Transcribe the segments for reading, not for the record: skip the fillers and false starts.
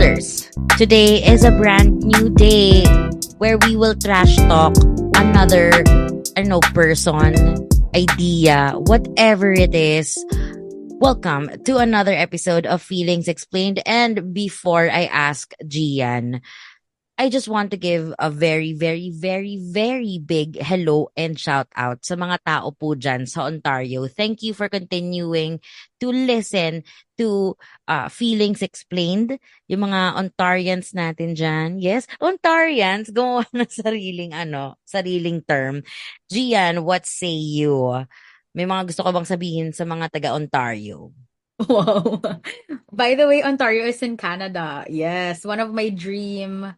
Listeners, today is a brand new day where we will trash talk another person, idea, whatever it is. Welcome to another episode of Feelings Explained. And before I ask Gian, I just want to give a very, very, very, very big hello and shout out sa mga tao po dyan sa Ontario. Thank you for continuing to listen to Feelings Explained. Yung mga Ontarians natin dyan. Yes, Ontarians, gumawa ng sariling term. Gian, what say you? May mga gusto ka bang sabihin sa mga taga-Ontario? Wow. By the way, Ontario is in Canada. Yes, one of my dream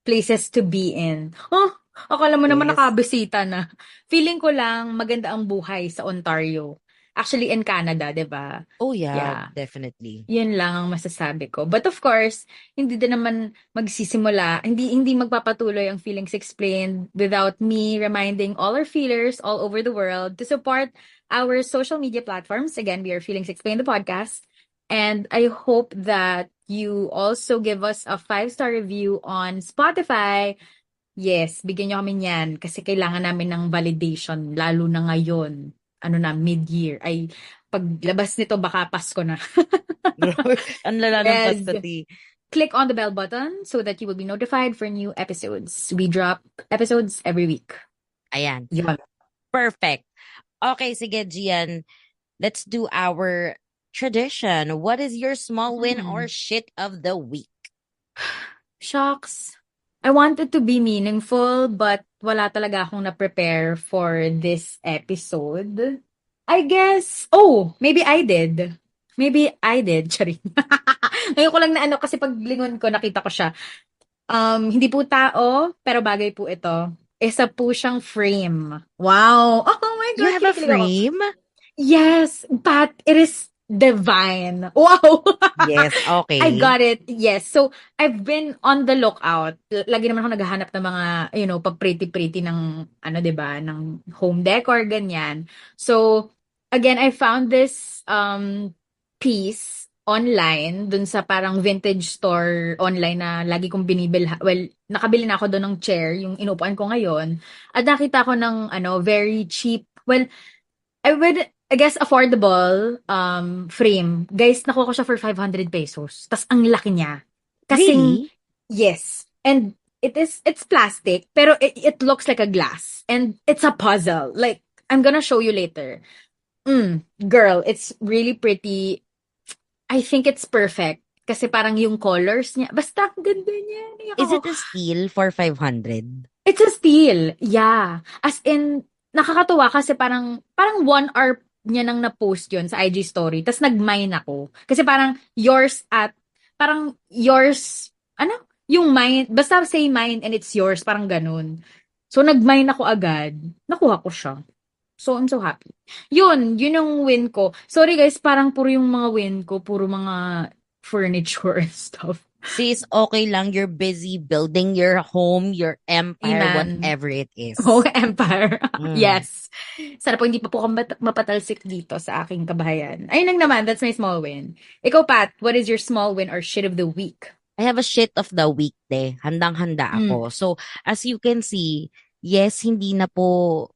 places to be in. Oh, akala mo naman Yes. nakabisita na. Feeling ko lang maganda ang buhay sa Ontario. Actually, in Canada, 'di ba? Oh yeah, Yeah. definitely. Yun lang ang masasabi ko. But of course, hindi din naman hindi magpapatuloy ang Feelings Explained without me reminding all our feelers all over the world to support our social media platforms. Again, we are Feelings Explained, the podcast. And I hope that you also give us a 5-star review on Spotify. Yes, bigyan nyo kami niyan kasi kailangan namin ng validation, lalo na ngayon. Mid-year. Ay, paglabas nito, baka Pasko na. Ang lala ng Yes. pastati. Click on the bell button so that you will be notified for new episodes. We drop episodes every week. Ayan. Yun. Perfect. Okay, sige, Gian. Let's do our tradition. What is your small win or shit of the week? Shucks. I wanted to be meaningful, but wala talaga akong na-prepare for this episode. I guess, maybe I did. Charing. Ngayon ko lang na kasi paglingon ko, nakita ko siya. Hindi po tao, pero bagay po ito. Isa po siyang frame. Wow! Oh my God! You have a kinikilig ako. frame? Yes, but it is divine. Wow! Yes, okay. I got it. Yes. So, I've been on the lookout. Lagi naman ako naghahanap ng mga, pag-pretty-pretty ng, 'di ba, ng home decor, ganyan. So, again, I found this piece online dun sa parang vintage store online na lagi kong binibilhan. Well, nakabili na ako doon ng chair, yung inuupuan ko ngayon. At nakita ko ng very cheap. Well, I guess affordable frame. Guys, nakuha ko siya for 500 pesos. Tas ang laki niya. Kasing, Really? yes. And it's plastic, pero it looks like a glass. And it's a puzzle. Like, I'm gonna show you later. Girl, it's really pretty. I think it's perfect. Kasi parang yung colors niya. Basta, ang ganda niya. Naiyak Is ako. it a steal for 500? It's a steal. Yeah. As in, nakakatuwa kasi parang 1 hour niya nang na-post yun sa IG story. Tapos nag-mine ako. Kasi parang yung mine, basta say mine and it's yours, parang ganun. So nag-mine ako agad. Nakuha ko siya. So I'm so happy. Yun yung win ko. Sorry guys, parang puro yung mga win ko, puro mga furniture and stuff. Sis, okay lang. You're busy building your home, your empire, Amen. whatever it is. Oh, empire. Mm. Yes. Sana po hindi pa po ako mapatalsik dito sa aking kabahayan. Ayun lang naman, that's my small win. Ikaw, Pat, what is your small win or shit of the week? I have a shit of the week, de. Handang-handa ako. So, as you can see, yes, hindi na po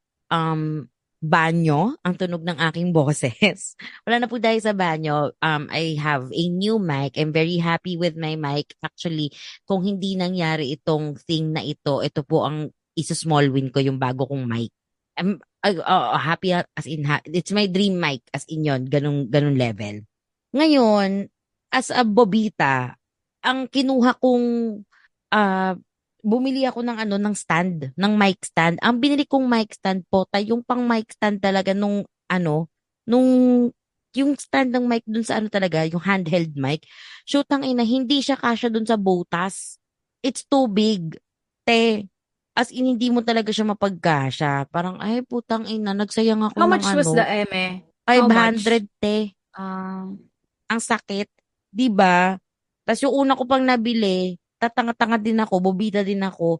banyo ang tunog ng aking boses. Wala na po dahil sa banyo. I have a new mic. I'm very happy with my mic. Actually, kung hindi nangyari itong thing na ito po ang isa small win ko, yung bago kong mic. I'm happy as in, it's my dream mic as in yon, ganun level. Ngayon, as a bobita, ang kinuha kong bumili ako ng stand, ng mic stand. Ang binili kong mic stand po, yung pang mic stand talaga yung stand ng mic dun sa talaga, yung handheld mic. Shootang ina, hindi siya kasya dun sa butas. It's too big. As in, hindi mo talaga siya mapagkasya. Parang, ay, putang ina, nagsayang ako How ng much was the eme? How much? 500, ang sakit. 'Di ba? Tapos yung una ko pang nabili, tatanga-tanga din ako, bobita din ako.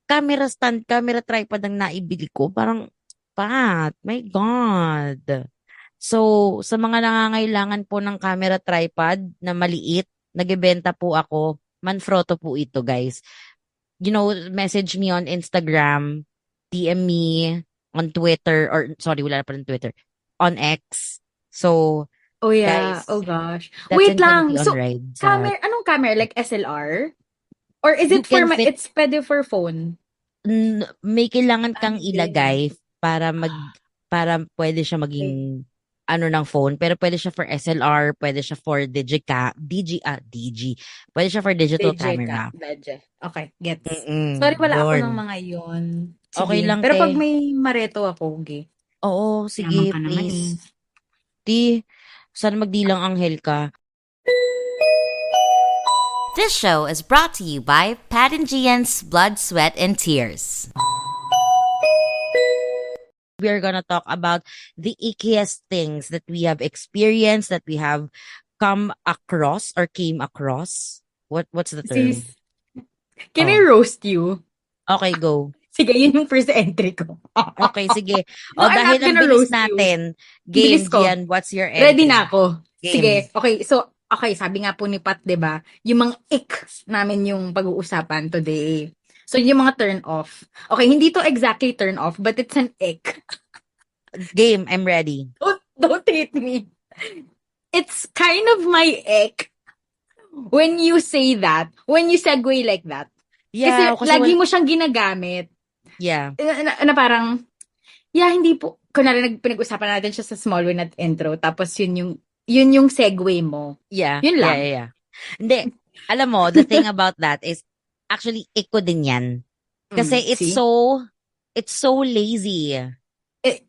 Camera stand, camera tripod ang naibili ko. Parang, Pat, my God. So, sa mga nangangailangan po ng camera tripod na maliit, nagbebenta po ako. Manfrotto po ito, guys. Message me on Instagram, DM me on Twitter, or sorry, wala na pa ng Twitter, on X. So, Oh yeah. Oh guys, gosh. that's Wait Infinity lang. on So, Ride sa anong camera? Like SLR? Or is you it can fit it's pwede for phone? may kailangan Ah, kang hindi. ilagay para pwede siya Okay. maging ano ng phone, pero pwede siya for SLR, pwede siya for DG, pwede siya for digital camera. Okay, gets. Sorry, wala ako ng Yun. mga yon. Okay Sige. lang, Pero pag te. may mareto ako, okay. Oo, Yaman sige, ka naman eh. please. Ti, sana magdilang anghel ka. This show is brought to you by Pat and Gian's Blood, Sweat, and Tears. We are gonna talk about the ickiest things that we have experienced, that we have come across or came across. What's the term? Sis, can I Oh, roast you? okay, go. Sige, yun yung first entry ko. Okay, sige. No, O, I'm dahil not ang gonna bilis roast you. natin, Bilis game, ko. Gian, what's your Ready na entry? ako. Game. Sige, okay. So, okay, sabi nga po ni Pat, 'di ba? Yung mga ick namin yung pag-uusapan today. So, yung mga turn off. Okay, hindi to exactly turn off, but it's an ick. Game, I'm ready. Don't hate me. It's kind of my ick when you say that, when you segue like that. Yeah, Kasi lagi mo siyang ginagamit. yeah. Na parang, yeah, hindi po. Kunwari pinag-usapan natin siya sa small win at intro, tapos yun yung segue mo. Yeah. Yun lang. Yeah. Hindi, alam mo, the thing about that is, actually, iko din yan. Kasi it's See? so lazy.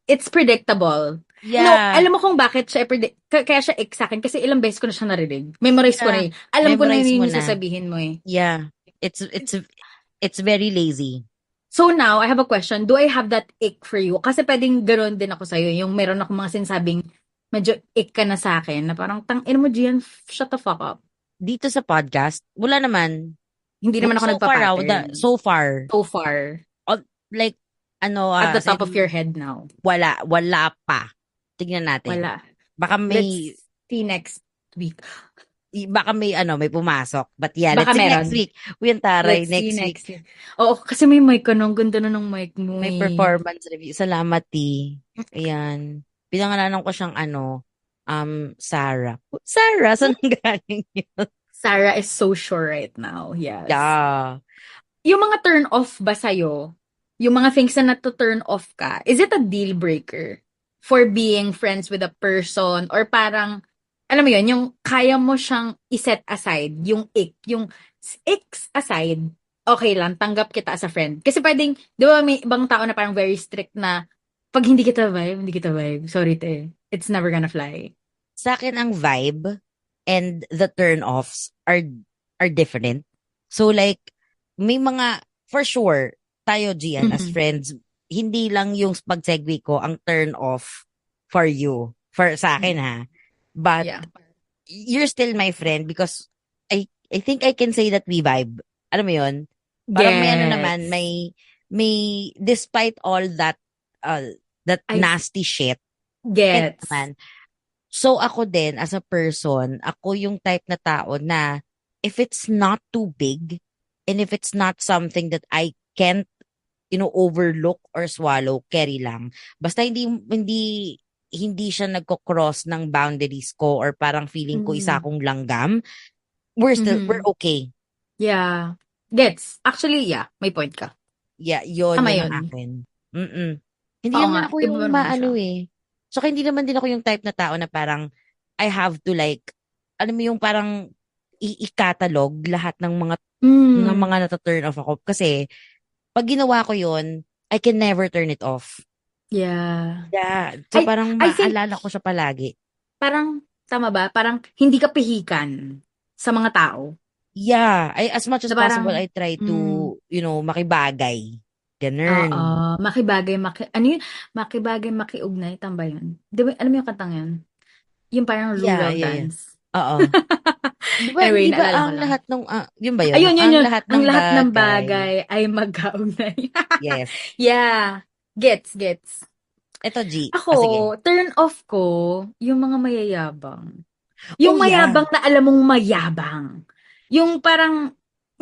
It's predictable. Yeah. Alam mo kung bakit siya kaya siya ick sa akin kasi ilang beses ko na siya narinig. Memorize ko na Yeah. eh. Alam ko na Memorize mo yung na. sasabihin mo eh. Yeah. It's very lazy. So now, I have a question. Do I have that ick for you? Kasi pwedeng gano'n din ako sa'yo. Yung meron ako mga sinasabing medyo ick ka na sa akin na parang tangin mo, Gian, shut the fuck up. Dito sa podcast, wala naman. Hindi naman ako nagpa-pattern. So far. So far. Like, At the as top in, of your head now. wala pa. Tignan natin. Wala. Baka may, Let's see next week. baka may pumasok. But yeah, Baka let's see meron. next week. Uy, ang taray, Let's see next week. week. Oo, kasi may mic ka nung ganda na ng mic mo. May eh. performance review. Salamat, T. Ayan. Pinangalanan ko siyang Sarah. Sarah, saan galing yun? Sarah is so sure right now. Yes. Yeah. Yung mga turn off ba sa'yo? Yung mga things na to-turn off ka, is it a deal breaker for being friends with a person? Or parang, alam mo yun, yung kaya mo siyang iset aside, yung icks aside, okay lang, tanggap kita as a friend. Kasi pwedeng, di ba may ibang tao na parang very strict na, pag hindi kita vibe, sorry te, it's never gonna fly. Sa akin, ang vibe and the turn-offs are different. So like, may mga, for sure, tayo, Gian, as friends, hindi lang yung pag-segue ko ang turn-off for you. Sa akin, ha? But, Yeah. you're still my friend because I think I can say that we vibe. Alam mo yun? Parang may naman, may, despite all that, that nasty shit. Gets. Naman. So, ako din, as a person, ako yung type na tao na if it's not too big and if it's not something that I can't, overlook or swallow, carry lang. Basta hindi siya nagko-cross ng boundaries ko or parang feeling ko isa akong langgam, we're okay. Yeah. Gets. Actually, yeah. May point ka. Yeah, yun Tama ang yun. akin. Hindi Oo naman nga, ako iba yung naman siya. Saka hindi naman din ako yung type na tao na parang I have to like, alam mo yung parang i-catalog lahat ng mga nata-turn off ako. Kasi pag ginawa ko yun, I can never turn it off. Yeah. Yeah. So parang I think, maalala ko siya palagi. parang, tama ba? Parang hindi ka pihikan sa mga tao. Yeah. As much as Na parang, possible, I try to, makibagay. Ganun. makibagay, ano yun? Makibagay, makiugnay, tamba yun. Di ba, alam mo yung kantang yun? Yung parang rural dance. Oo. Anyway, di ba naalala ko ang lang. lahat ng, yun ba yun? Ayun, yun. Ang lahat ng bagay ay magkaugnay. Yes. Yeah. Gets. Ito, G. Ako, sige. turn off ko, yung mga mayayabang. Yung Oh, yeah. mayabang na alam mong mayabang. Yung parang,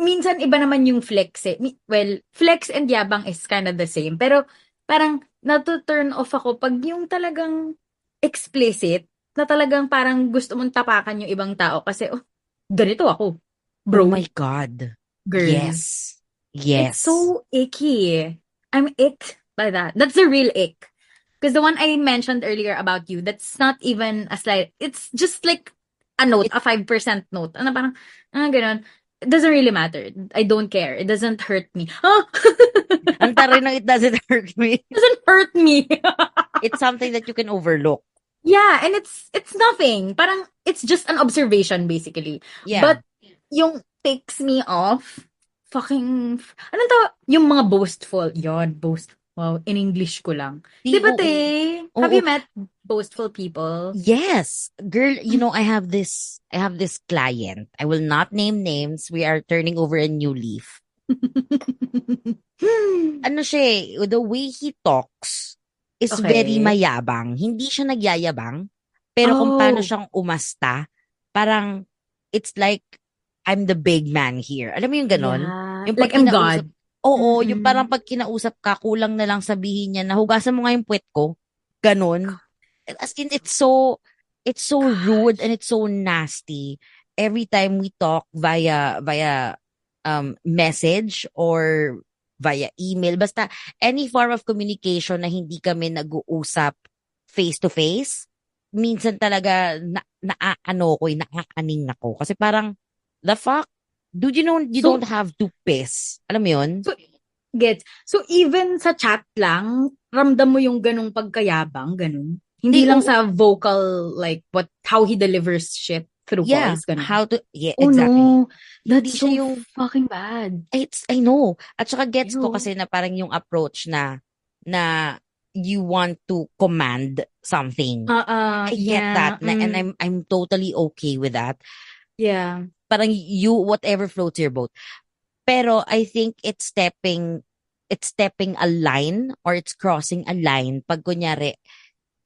minsan iba naman yung flex eh. Well, flex and yabang is kind of the same. Pero parang nato-turn off ako pag yung talagang explicit, na talagang parang gusto mong tapakan yung ibang tao kasi, oh, ganito ako, Oh bro, my God. girl. Yes. It's Yes. so icky. I'm icked by that. That's the real ick. Because the one I mentioned earlier about you, that's not even a slight, it's just like a note, a 5% note. Ano parang, ganun. It doesn't really matter. I don't care. It doesn't hurt me. Oh! Ang taray ng it doesn't hurt me. It doesn't hurt me. It's something that you can overlook. Yeah, and it's nothing. Parang it's just an observation basically. Yeah. But yung takes me off, fucking anong to? Yung mga boastful. Yon, boast. Wow, in English ko lang. Di, Di ba, oo. te? Have Oo. you met boastful people? Yes. Girl, you know, I have this client. I will not name names. We are turning over a new leaf. Ano siya eh, the way he talks is very Okay. mayabang. Hindi siya nagyayabang. Pero kung paano Oh, siyang umasta, parang it's like I'm the big man here. Alam mo yung ganon? yeah. Yung Like pag I'm kinausap, God. oo, yung Mm-mm. parang pag kinausap ka, kulang na lang sabihin niya na hugasan mo nga yung puwet ko. Ganon. As in, it's so rude and it's so nasty every time we talk via message or via email. Basta any form of communication na hindi kami nag-uusap face to face, minsan talaga naaano ko, naaaning ako. Kasi parang, the fuck? Dude, you know, you So, don't have to piss. Alam mo yun? so gets. So even sa chat lang, ramdam mo yung ganung pagkayabang, ganun. Hindi Di, lang oo, sa vocal, like how he delivers shit through yeah, calls, ganun. how to, yeah, Oh exactly. no, Hindi that's siya so yung, fucking bad. I know. At saka gets ko Ew. kasi na parang yung approach na you want to command something. I get Yeah, that. And I'm totally okay with that. yeah. Parang you, whatever floats your boat. Pero I think it's stepping a line or it's crossing a line pag kunyari,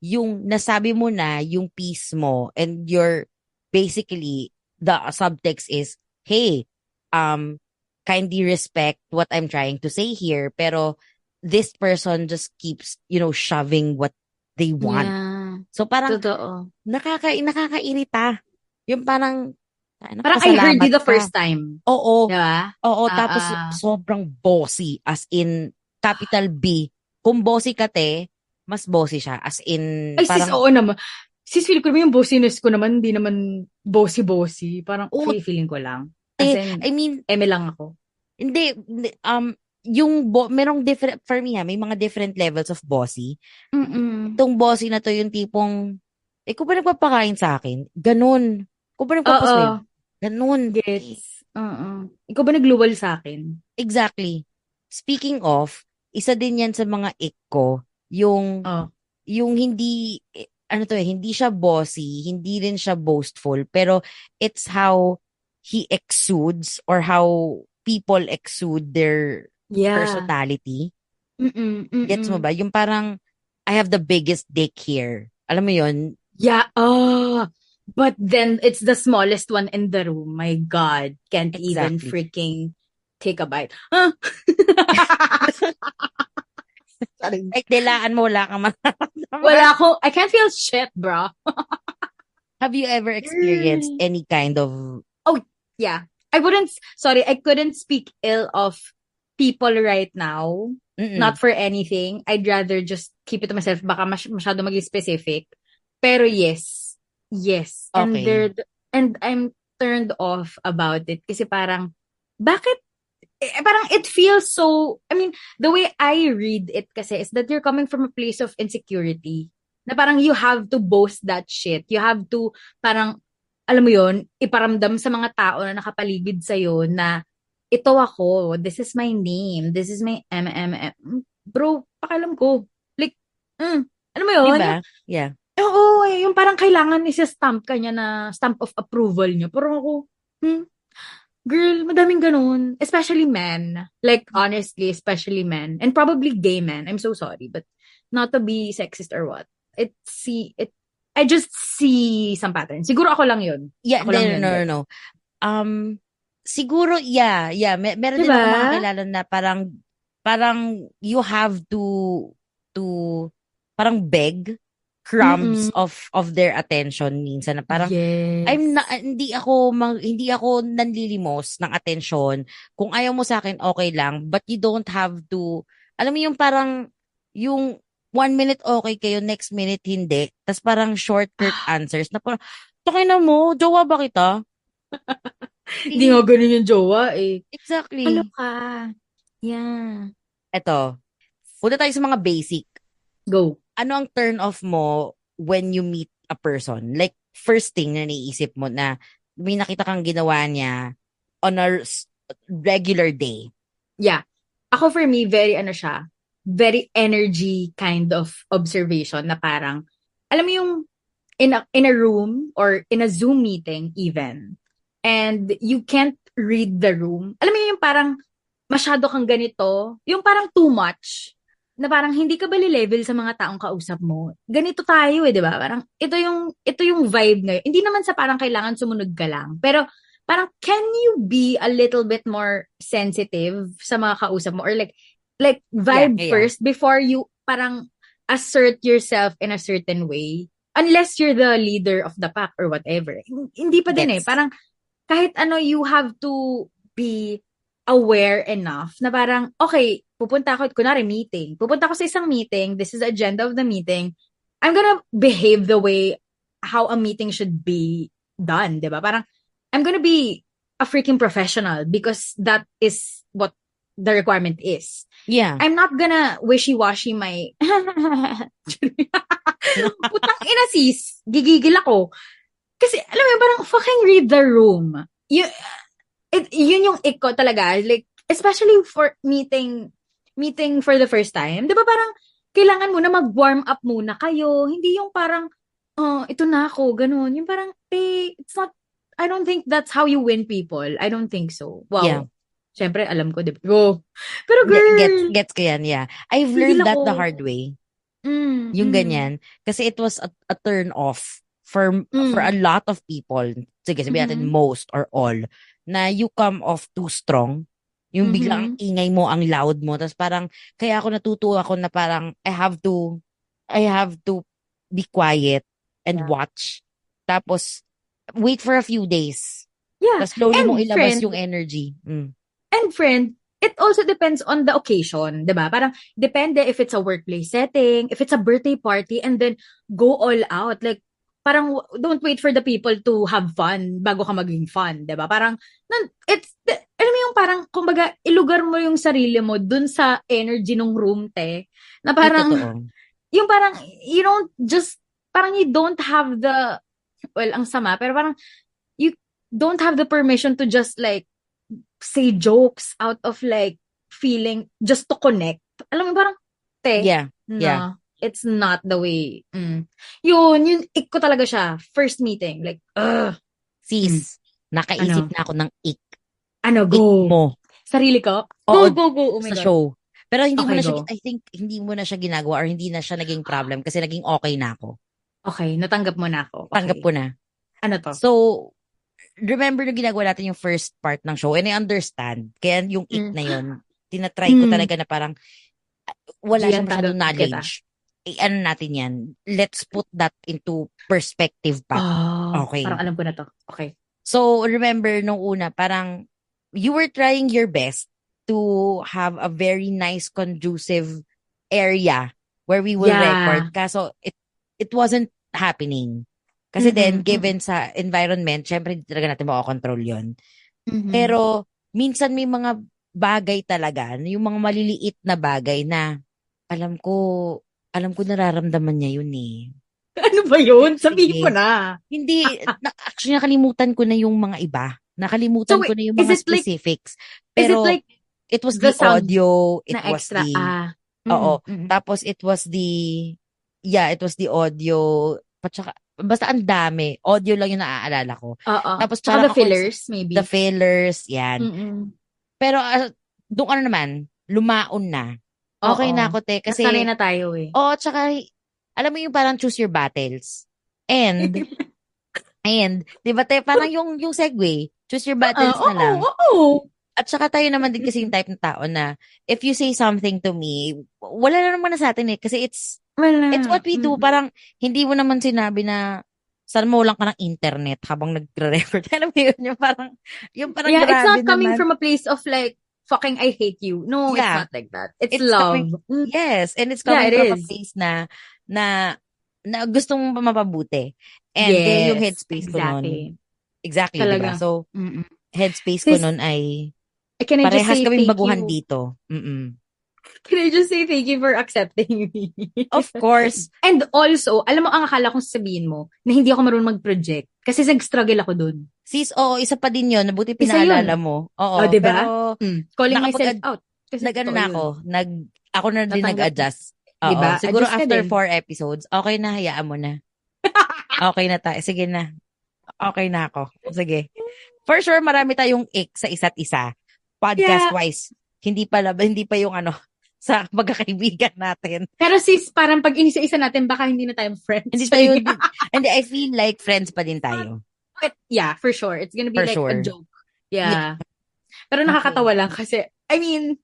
yung nasabi mo na yung piece mo and you're basically, the subtext is, hey, kindly respect what I'm trying to say here, pero this person just keeps, shoving what they want. Yeah. So parang Totoo. nakakairita. Yung parang, Parang I heard you pasalamat the ka. first time. Oo. Diba? Oo, tapos sobrang bossy, as in capital B. Kung bossy ka, te, mas bossy siya. As in, Ay, sis, parang, oo naman. Sis, feel ko naman yung bossiness ko naman, hindi naman bossy-bossy. Parang oh, feeling ko lang. As in, I mean, eme lang ako. hindi, merong different, for me may mga different levels of bossy. Itong bossy na to, yung tipong, kung ba nagpapakain sa akin? Ganun. Kung ba nagpapaswim? Ganun. Gets. Ikaw ba nagluwal sa akin? Exactly. Speaking of, isa din yan sa mga ick ko, yung hindi, hindi siya bossy, hindi rin siya boastful, pero it's how he exudes or how people exude their personality. Gets mo ba? Yung parang, I have the biggest dick here. Alam mo yun? Yeah. But then it's the smallest one in the room. My God. Can't even Exactly. freaking take a bite. Sorry. Like, dilaan mo, wala kang mararamdaman. Wala ako. I can't feel shit, bro. Have you ever experienced any kind of... Oh, yeah. I couldn't speak ill of people right now. Not for anything. I'd rather just keep it to myself. Baka masyado maging specific. Pero yes. Yes. Okay. And I'm turned off about it. Kasi parang, bakit? Parang it feels so, I mean, the way I read it kasi is that you're coming from a place of insecurity. Na parang you have to boast that shit. You have to, parang, alam mo yun, iparamdam sa mga tao na nakapaligid sa'yo na ito ako, this is my name, this is my Bro, pakialam ko. Like, alam mo yun? Diba? Yeah. Oo, yung parang kailangan isa-stamp ka niya na stamp of approval niya. Pero ako, girl, madaming ganun. Especially men. Like, honestly, especially men. And probably gay men. I'm so sorry. But not to be sexist or what. I just see some patterns. Siguro ako lang yun. Yeah, Ako lang yun, no. siguro, yeah. Meron din Diba? ako mga kilala na parang you have to parang beg crumbs Mm-mm. of their attention minsan na parang Yes. hindi ako nanlilimos ng atensyon. Kung ayaw mo sa akin, okay lang. But you don't have to, alam mo yung parang, yung 1 minute okay kayo, next minute hindi. Tapos parang short, curt answers na parang, takay na mo, jowa ba kita? Hindi nga ganun yung jowa eh. Ano Exactly. ka? Yeah. Eto, punta tayo sa mga basic. Go. Ano ang turn off mo when you meet a person? Like, first thing na naiisip mo na may nakita kang ginawa niya on a regular day. Yeah. Ako for me, very energy kind of observation na parang, alam mo yung in a room or in a Zoom meeting even, and you can't read the room. Alam mo yung parang masyado kang ganito, yung parang too much, na parang hindi ka bali-level sa mga taong kausap mo. Ganito tayo di ba? Parang ito yung vibe ngayon. Hindi naman sa parang kailangan sumunod ka lang, pero parang can you be a little bit more sensitive sa mga kausap mo or like vibe Yeah. first before you parang assert yourself in a certain way, unless you're the leader of the pack or whatever. Hindi pa din Gets. parang kahit ano, you have to be aware enough na parang, okay, pupunta ako sa isang meeting, this is the agenda of the meeting, I'm gonna behave the way how a meeting should be done, di ba? Parang, I'm gonna be a freaking professional because that is what the requirement is. Yeah. I'm not gonna wishy-washy my putang ina sis, gigigil ako. Kasi, alam mo, parang fucking read the room. Yun yung ick ko talaga. Like, especially for meeting for the first time. Di ba parang, kailangan mo na mag-warm up muna kayo. Hindi yung parang, ito na ako, ganun. Yung parang, it's not, I don't think that's how you win people. I don't think so. Wow. Yeah. Siyempre, alam ko, di ba? Go. Pero girl, Gets ko yan, yeah. I've Tigil learned that ako. the hard way. mm. Yung ganyan. Kasi it was a turn off for a lot of people. Sige, sabihin natin most or all. Na you come off too strong. Yung biglang ang ingay mo, ang loud mo. Tapos parang, kaya ako natutuwa ako na parang, I have to be quiet and watch. Tapos, wait for a few days. Yeah. Tapos slowly And mong ilabas friend, yung energy. And friend, it also depends on the occasion, 'di ba? Parang depende if it's a workplace setting, if it's a birthday party, and then go all out. Like parang don't wait for the people to have fun bago ka maging fun, 'di ba? Parang alam mo yung parang kumbaga ilugar mo yung sarili mo dun sa energy ng room na parang yung parang you don't have the ang sama pero parang you don't have the permission to just like say jokes out of like feeling just to connect. Alam mo parang Yeah. It's not the way. Yun ick ko talaga siya. First meeting, like, Sis, nakaisip na ako ng ick. Ano, go. Ick mo. Sarili ko? Oo, Go. Oh my sa God. show. Pero hindi mo Okay, na siya, go. I think, hindi mo na siya ginagawa or hindi na siya naging problem kasi naging okay na ako. Okay, natanggap mo na ako. Okay. Tanggap ko na. Ano to? So, remember nung ginagawa natin yung first part ng show and I understand. Kaya yung ick na yun, tinatry ko talaga na parang wala siyang masyadong knowledge. Ano natin yan? Let's put that into perspective pa. Okay. Parang alam ko na to. Okay. So, remember nung una, parang you were trying your best to have a very nice, conducive area where we will record. Kaso, it wasn't happening. Kasi then, given sa environment, syempre, hindi talaga natin makakontrol yun. Pero, minsan may mga bagay talaga, yung mga maliliit na bagay na alam ko nararamdaman niya yun eh. Ano ba yun? Sabihin mo na. Hindi, actually nakalimutan ko na yung mga iba. Nakalimutan ko na yung mga specifics. Pero, it was the audio, it was extra, the, oo. Tapos, it was the audio, basta ang dami. Audio lang yung naaalala ko. Tapos, tsaka the fillers, maybe. The fillers, yan. Pero, doon naman, lumaon na. Okay na ako, te. Kasi, nasanay na tayo eh. Tsaka, alam mo yung parang choose your battles. And And, di ba tayo, parang yung segue, choose your battles na lang. Oo. At saka tayo naman din kasi yung type ng tao na, if you say something to me, wala na naman na sa atin eh. Kasi it's what we do. Parang, hindi mo naman sinabi na, sana mawalan ka ng internet habang nagre-record. Alam mo yun, yung parang Yeah, it's grabe not coming naman. from a place of like, fucking I hate you. No, it's Yeah. not like that. It's Coming, love. yes, and it's Yeah, coming it from a is. place na gusto mong mapabuti. And kaya yung Yes, headspace ko nun, exactly. exactly, di ba? Talaga. So, Mm-mm. headspace ko Sis, nun ay, can I just parehas say kaming thank baguhan you? dito. Mm-mm. Can I just say thank you for accepting me? Of course. And also, alam mo, ang akala kong sabihin mo, na hindi ako marunong mag-project. Kasi nag-struggle ako dun. Sis, oo, isa pa din yun. Nabuti Isa pinaalala yun. mo. Oh, Oo, diba? pero Calling myself nakapag- out. Kasi nag-ano totoo na yun. ako. Ako na din Natanggap. nag-adjust. Oo, Diba? siguro Adjust ka after din. 4 episodes, okay na, hayaan mo na. Okay na tayo. Sige na. Okay na ako. Sige. For sure, marami tayong ick sa isa't isa. Podcast-wise. Hindi pa yung sa magkakaibigan natin. Pero sis, parang pag inisa-isa natin, baka hindi na tayo friends. Hindi tayo, hindi, I feel like friends pa din tayo. But yeah, for sure. It's gonna be For like sure. a joke. Yeah. Pero nakakatawa lang kasi, I mean,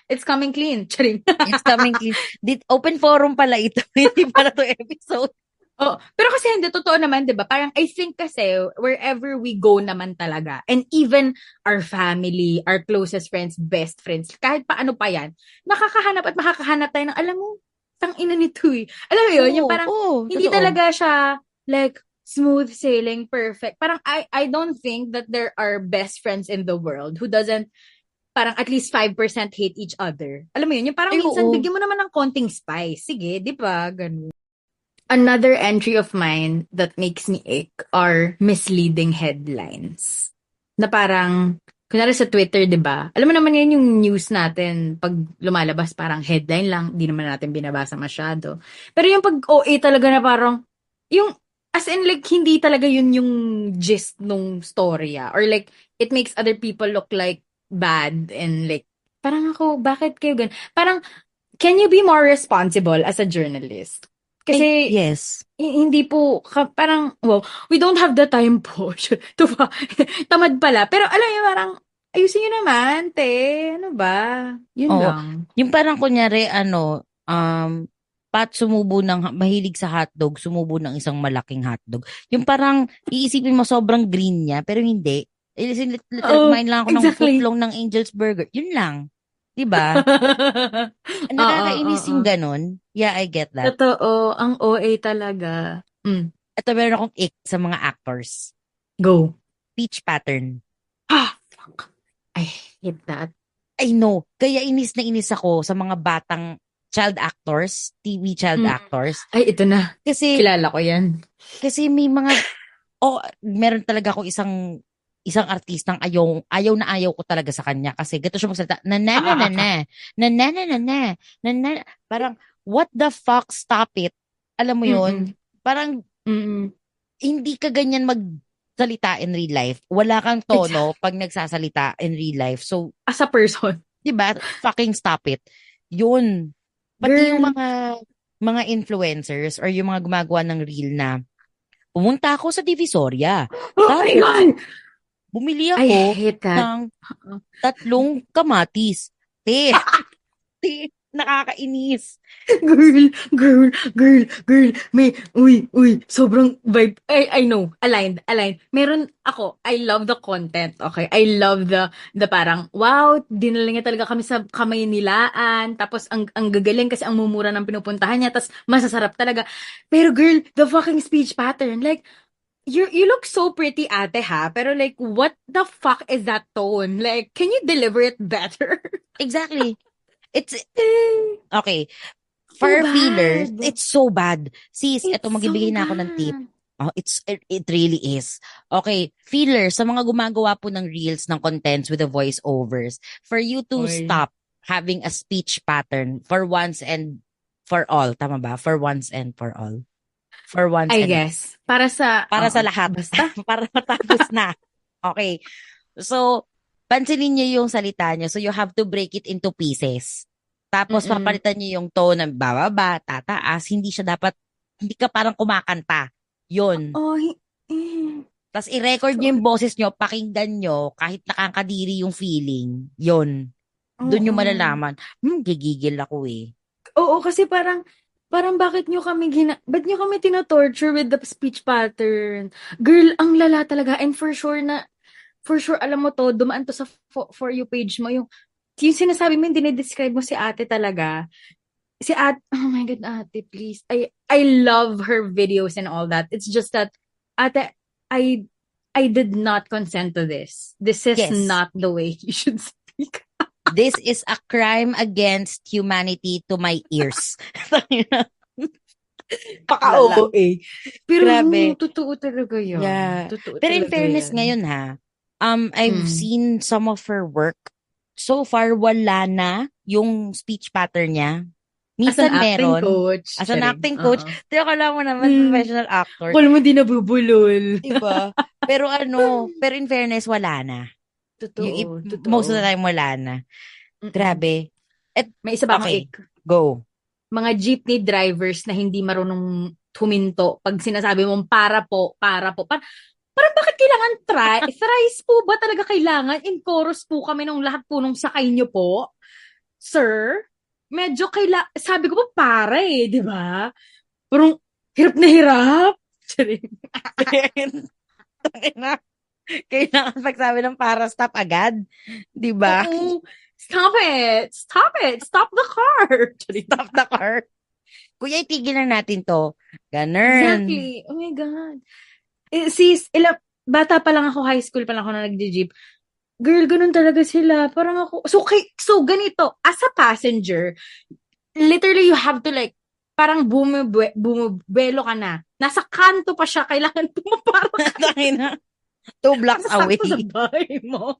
it's coming clean. Charing. It's coming clean. Open forum pala ito. Hindi pala to episode. Oh, pero kasi hindi, totoo naman, di ba? Parang I think kasi, wherever we go naman talaga, and even our family, our closest friends, best friends, kahit paano pa yan, nakakahanap at makakahanap tayo ng, alam mo, tang ina nito eh. Alam mo yun? Yung parang, hindi totoo. talaga siya, like, smooth sailing, perfect. Parang, I don't think that there are best friends in the world who doesn't, parang at least 5% hate each other. Alam mo yun? Yung parang minsan, bigyan mo naman ng konting spice. Sige, di ba? Ganun. Another entry of mine that makes me ache are misleading headlines. Na parang, kunwari sa Twitter, di ba? Alam mo naman yan yung news natin, pag lumalabas parang headline lang, di naman natin binabasa masyado. Pero yung pag OA talaga na parang, yung, as in like, hindi talaga yun yung gist nung storya. Or like, it makes other people look like bad and like, parang ako, bakit kayo ganun? Parang, can you be more responsible as a journalist? Kasi, yes. Hindi po, parang, well, we don't have the time po. Tamad pala. Pero alam niyo, parang, ayusin niyo naman, te. Ano ba? Yun lang. Yung parang kunyari, Pat sumubo mahilig sa hotdog, sumubo ng isang malaking hotdog. Yung parang, iisipin mo sobrang green niya, pero hindi. Kumain lang ako ng footlong ng Angel's Burger. Yun lang. Diba? Nakakainis yung ganun. Yeah, I get that. Totoo. Ang OA talaga. Ito, meron akong ick sa mga actors. Go. Speech pattern. Fuck. I hate that. I know. Kaya inis na inis ako sa mga batang child actors, TV child actors. Ay, ito na. Kasi, kilala ko yan. Kasi may mga, meron talaga akong isang artistang ayaw ko talaga sa kanya kasi gato siya magsalita parang what the fuck, stop it, alam mo yun. Parang hindi ka ganyan magsalita in real life, wala kang tono pag nagsasalita in real life, so as a person, diba, fucking stop it. Yun, pati yung mga influencers or yung mga gumagawa ng reel na pumunta ako sa Divisoria, my God, bumili ako ng 3 kamatis. Nakakainis. Girl. Uy, sobrang vibe. I know, aligned. Meron ako, I love the content, okay? I love the parang, wow, dinala niya talaga kami sa Kamaynilaan, tapos ang gagaling kasi ang mumura ng pinupuntahan niya, tapos masasarap talaga. Pero girl, the fucking speech pattern, like, you look so pretty, ate, ha? Pero like, what the fuck is that tone? Like, can you deliver it better? Exactly. It's, okay. For fillers, it's so bad. Sis, eto, magbibigay na ako ng tip. It really is. Okay, fillers, sa mga gumagawa po ng reels, ng contents with the voiceovers, for you to stop having a speech pattern for once and for all. Tama ba? For once and for all. For once I guess. Para sa lahat. Basta. Para matapos na. Okay. So, pansinin niyo yung salita niyo. So, you have to break it into pieces. Tapos, papalitan niyo yung tone ng bababa, tataas. Hindi ka parang kumakanta. Yun. Tapos i-record nyo yung boses nyo, pakinggan nyo, kahit nakakadiri yung feeling. Yun. Doon nyo Oo. malalaman. Gigigil ako eh. Oo, kasi parang ba't nyo kami tino-torture with the speech pattern? Girl, ang lala talaga. And for sure, alam mo to, dumaan to sa For You page mo. Yung sinasabi mo, yung dinidescribe mo si ate talaga. Si ate, oh my God, ate, please. I love her videos and all that. It's just that, ate, I, I did not consent to this. This is Yes. not the way you should speak. This is a crime against humanity to my ears. Paka-OA. Pero Grabe. totoo talaga yun. Yeah. Totoo Pero in talaga fairness yan. ngayon ha, I've seen some of her work. So far, wala na yung speech pattern niya. As an Minsan acting meron. coach. As an Charing. acting coach. Oo. Di akala mo naman, professional actor. Kala mo di nabubulol. Diba? Pero pero in fairness, wala na. Totoo. Most of the time, wala na. Grabe. May isa pa akong Okay, ik. go. Mga jeepney drivers na hindi marunong huminto pag sinasabi mong para po. Parang bakit kailangan thrice po ba talaga kailangan? In chorus po kami nung lahat po nung sakay nyo po. Sir, medyo sabi ko pa para eh, di ba? Parang hirap na hirap. Kailangan pagsabi ng para stop agad. Diba? Oo. Stop it! Stop it! Stop the car! Stop the car. Kuya, itigil na natin to. Ganun. Exactly. Oh my God. Sis, bata pa lang ako, high school pa lang ako na nagdi-jeep. Girl, ganun talaga sila. Parang ako, so ganito, as a passenger, literally you have to like, parang bumubuelo ka na. Nasa kanto pa siya, kailangan pumapara ka. 2 blocks away. Sakto sa bahay mo.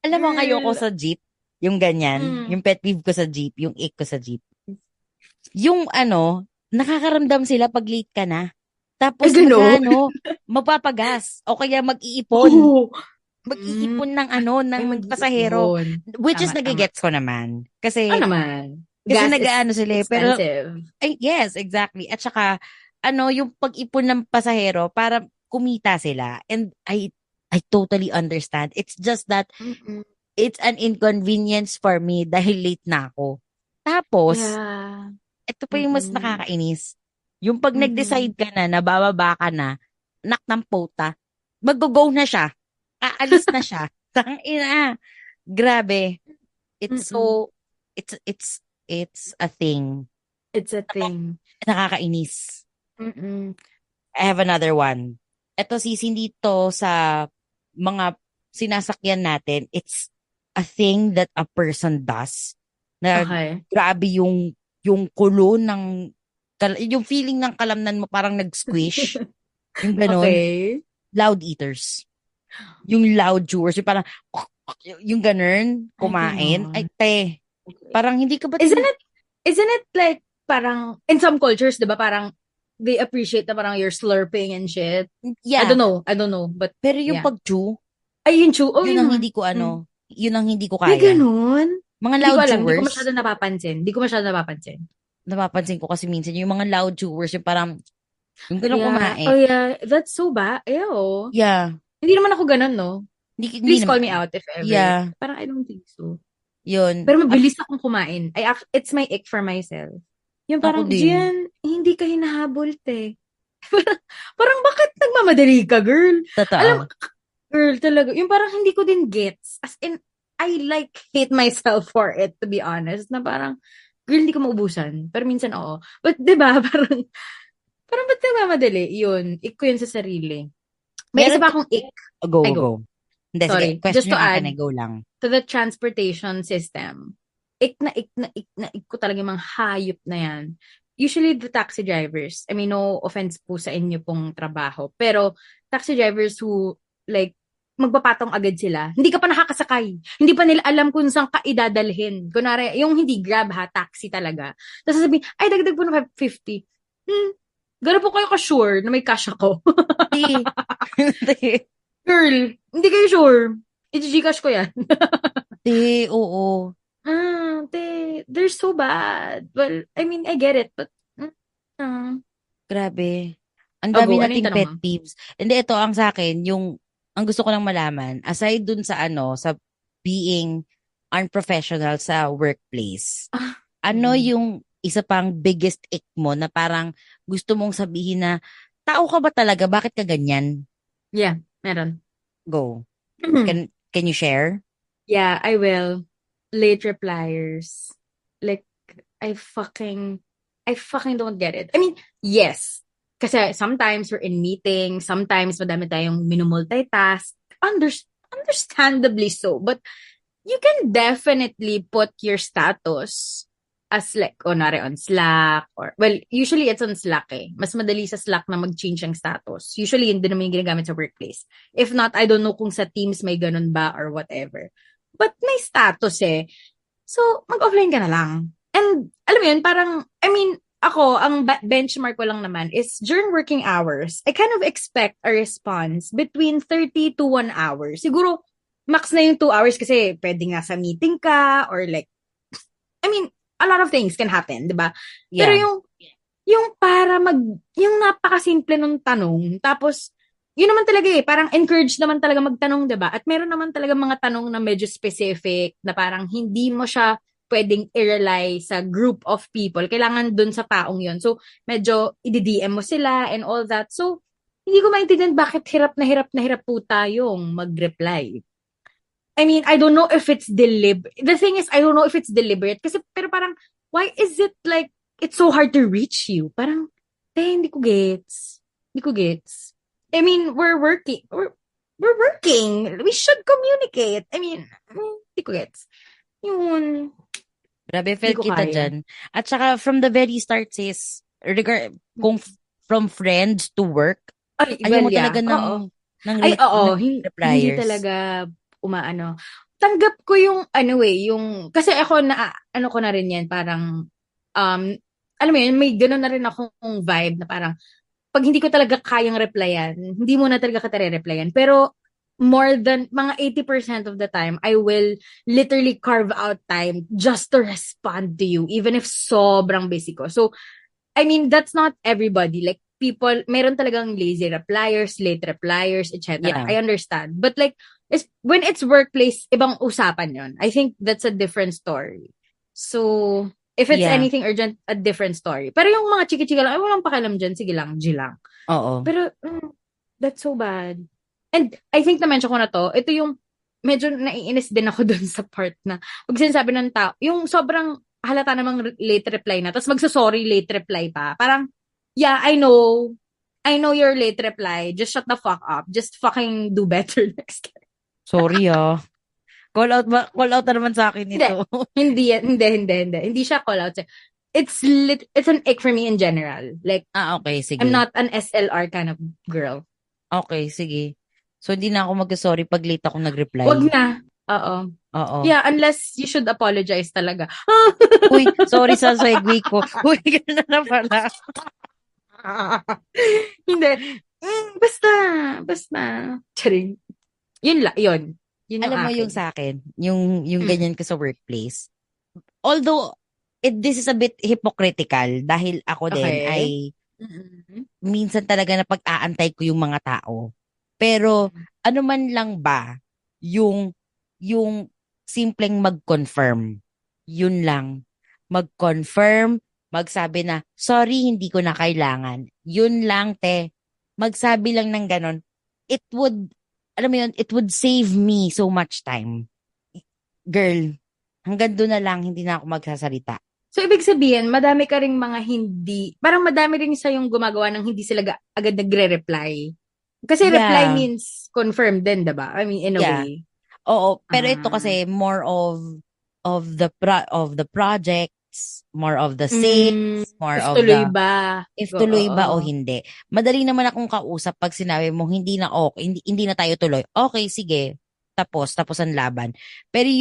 Alam mo, Girl. ayoko sa jeep, yung ganyan, yung pet peeve ko sa jeep, yung ick ko sa jeep. Yung nakakaramdam sila pag late ka na. Tapos magpapagas o kaya mag-iipon. Oh. Mag-iipon ng pasahero. Which is nagigets ko naman. Kasi, naman? kasi Gas nag-ano sila eh. Pero, expensive. yes, exactly. At saka, yung pag-ipon ng pasahero para kumita sila. And I totally understand. It's just that it's an inconvenience for me dahil late na ako. Tapos, ito pa yung mas nakakainis. Yung pag nag-decide ka na bababa ka na, nak ng pota, mag-go na siya. Aalis na siya. Tangina. Grabe. It's a thing. It's a thing. Nakakainis. I have another one. Ito hindi to sa mga sinasakyan natin. It's a thing that a person does. Na grabe yung kulo ng yung feeling ng kalamnan mo parang nag-squish. Yung gano'n. Okay. Loud eaters. Yung loud chewers. Yung parang yung gano'n, kumain. Ay, parang hindi ka ba... Isn't it like parang in some cultures, 'di ba, parang they appreciate na parang you're slurping and shit. Yeah. I don't know, but pero yung pag-chew, yung chew, yun ang hindi ko yun ang hindi ko kaya. May ganun? Mga loud chewers. Hindi ko masyado napapansin. Napapansin ko kasi minsan yung mga loud chewers, yung parang yung ganun kumain. Oh yeah, that's so bad. Ew. Yeah. Hindi naman ako ganun, no? Please call me out if ever. Yeah. Parang I don't think so. Yun. Pero mabilis akong kumain. It's my ick for myself. Yung parang, Gian, hindi ka hinahabol, te. Parang bakit nagmamadali ka, girl? Totoo. Alam, girl, talaga. Yung parang hindi ko din gets. As in, I like hate myself for it, to be honest. Na parang, girl, hindi ko maubusan. Pero minsan, oo. But, diba, parang ba't nagmamadali? Yun, ick ko yun sa sarili. May isa pa akong ick. Go. Hindi, sorry. Sige, question Just to add, go lang. To the transportation system, ik ko talaga yung mga hayop na yan. Usually the taxi drivers, I mean, no offense po sa inyo pong trabaho, pero taxi drivers who, like, magpapatong agad sila, hindi ka pa nakakasakay. Hindi pa nila alam kung saan ka idadalhin. Kunwari, yung hindi Grab ha, taxi talaga. Tapos sasabihin, ay, dagdag po na 550. Gano'n po kayo ka-sure na may cash ako. Girl, hindi kayo sure. I-Gcash ko yan. Oo. They're so bad. Well, I mean, I get it, but... Grabe. Ang Oh, dami go. Ano yung nating tanong pet mo? peeves. Hindi, ito ang sa akin, ang gusto ko lang malaman, aside dun sa sa being unprofessional sa workplace, Ah, ano mm. yung isa pang biggest ick mo na parang gusto mong sabihin na, tao ka ba talaga? Bakit ka ganyan? Yeah, meron. Go. Can you share? Yeah, I will. Late repliers. Like, I fucking, I fucking don't get it. I mean, yes. Kasi sometimes we're in meetings, sometimes madami tayong minumultitask. Understandably so. But you can definitely put your status as like, kunwari on Slack or, well, usually it's on Slack eh. Mas madali sa Slack na mag-change ang status. Usually, yun din naman yung ginagamit sa workplace. If not, I don't know kung sa Teams may ganun ba or whatever. But may status eh. So, mag-offline ka na lang. And, alam mo yun, parang, I mean, ako, ang benchmark ko lang naman is during working hours, I kind of expect a response between 30 to 1 hour. Siguro, max na yung 2 hours kasi pwede nga sa meeting ka or like, I mean, a lot of things can happen, di ba? Pero Yeah. yung para yung napakasimple nung tanong, tapos, yun naman talaga eh, parang encourage naman talaga magtanong, di ba? At meron naman talaga mga tanong na medyo specific, na parang hindi mo siya pwedeng i-rely sa group of people. Kailangan dun sa taong yun. So, medyo i-DM mo sila and all that. So, hindi ko maintindihan bakit hirap na hirap po tayong mag-reply. I mean, I don't know if it's deliberate. The thing is, I don't know if it's deliberate. Kasi, pero parang, why is it like, it's so hard to reach you? Parang, hindi ko gets. Hindi ko gets. I mean, we're working. We're working. We should communicate. I mean, hindi ko gets. Yun, Grabe, hindi felt ko kita kaya. dyan. At saka from the very start, sis, from friends to work, Ay, ayaw well, mo yeah. talaga Oo. Ay, ng oo. Hindi repliers. talaga umaano. Tanggap ko yung, ano eh, kasi ako ano ko na rin yan, parang, alam mo yun, may gano'n na rin akong vibe na parang, pag hindi ko talaga kayang replyan, hindi mo na talaga kita re-replyan. Pero, more than, mga 80% of the time, I will literally carve out time just to respond to you, even if sobrang busy ko. So, I mean, that's not everybody. Like, people, meron talagang lazy repliers, late repliers, etc. Yeah. I understand. But like, when it's workplace, ibang usapan yon. I think that's a different story. So, if it's Yeah. anything urgent, a different story. Pero yung mga chiki-chika lang, ay, walang pakialam dyan, sige lang, G lang. Oo. Pero, that's so bad. And I think na-mention ko na to, ito yung, medyo naiinis din ako dun sa part na, pag sinasabi ng tao, yung sobrang halata namang late reply na, tapos magsasorry late reply pa. Parang, yeah, I know your late reply. Just shut the fuck up. Just fucking do better next time. Sorry Call out na naman sa akin Hindi. ito. Hindi. Hindi siya call out. It's an ick for me in general. Like, Okay, sige. I'm not an SLR kind of girl. Okay, sige. So, hindi na ako mag-sorry pag late ako nag-reply. Wag na. Oo. Oo. Yeah, unless you should apologize talaga. Uy, sorry sa segue ko. Uy, gano'n na pala. Hindi. Basta. Charing. Yun la, yun. Yun yung Alam mo akin. yung sa akin, yung ganyan ko sa workplace. Although, this is a bit hypocritical dahil ako din Okay. ay minsan talaga na pag-aantay ko yung mga tao. Pero, ano man lang ba yung simpleng mag-confirm. Yun lang. Mag-confirm, magsabi na, sorry, hindi ko na kailangan. Yun lang, te. Magsabi lang ng ganon. It would, alam mo yun, it would save me so much time. Girl, hanggang doon na lang, hindi na ako magsasalita. So, ibig sabihin, madami ka ring mga hindi, parang madami rin sa yung gumagawa ng hindi sila agad nagre-reply. Kasi reply Yeah. means confirm din, diba? I mean, in a Yeah. way. Oo, pero ito kasi more of the projects, more of the sales, more If of tuloy the ba? if tuloy ba o Oo. hindi. Madali naman akong kausap pag sinabi mo hindi na okay, hindi na tayo tuloy. Okay, sige. Tapos ang laban. Pero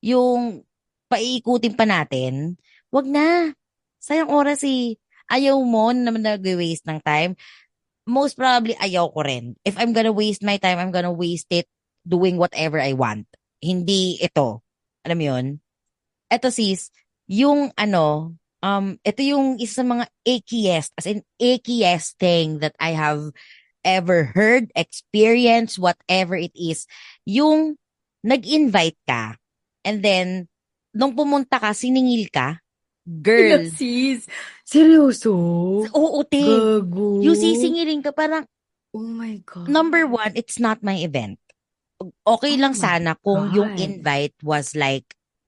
yung paiikutin pa natin, wag na. Sayang oras eh. Ayaw mo na naman nag-waste ng time. Most probably, ayaw ko rin. If I'm gonna waste my time, I'm gonna waste it doing whatever I want. Hindi ito. Alam mo yun? Eto sis, yung ito yung isa sa mga ackiest, as in ackiest thing that I have ever heard, experienced, whatever it is. Yung nag-invite ka, and then, nung pumunta ka, siningil ka, Hala, girl, sis. Seryoso? oo, te. Gago. Yung sisingilin ka, parang, Oh my number God. one, it's not my event. Okay Oh lang my sana kung yung God. invite was like,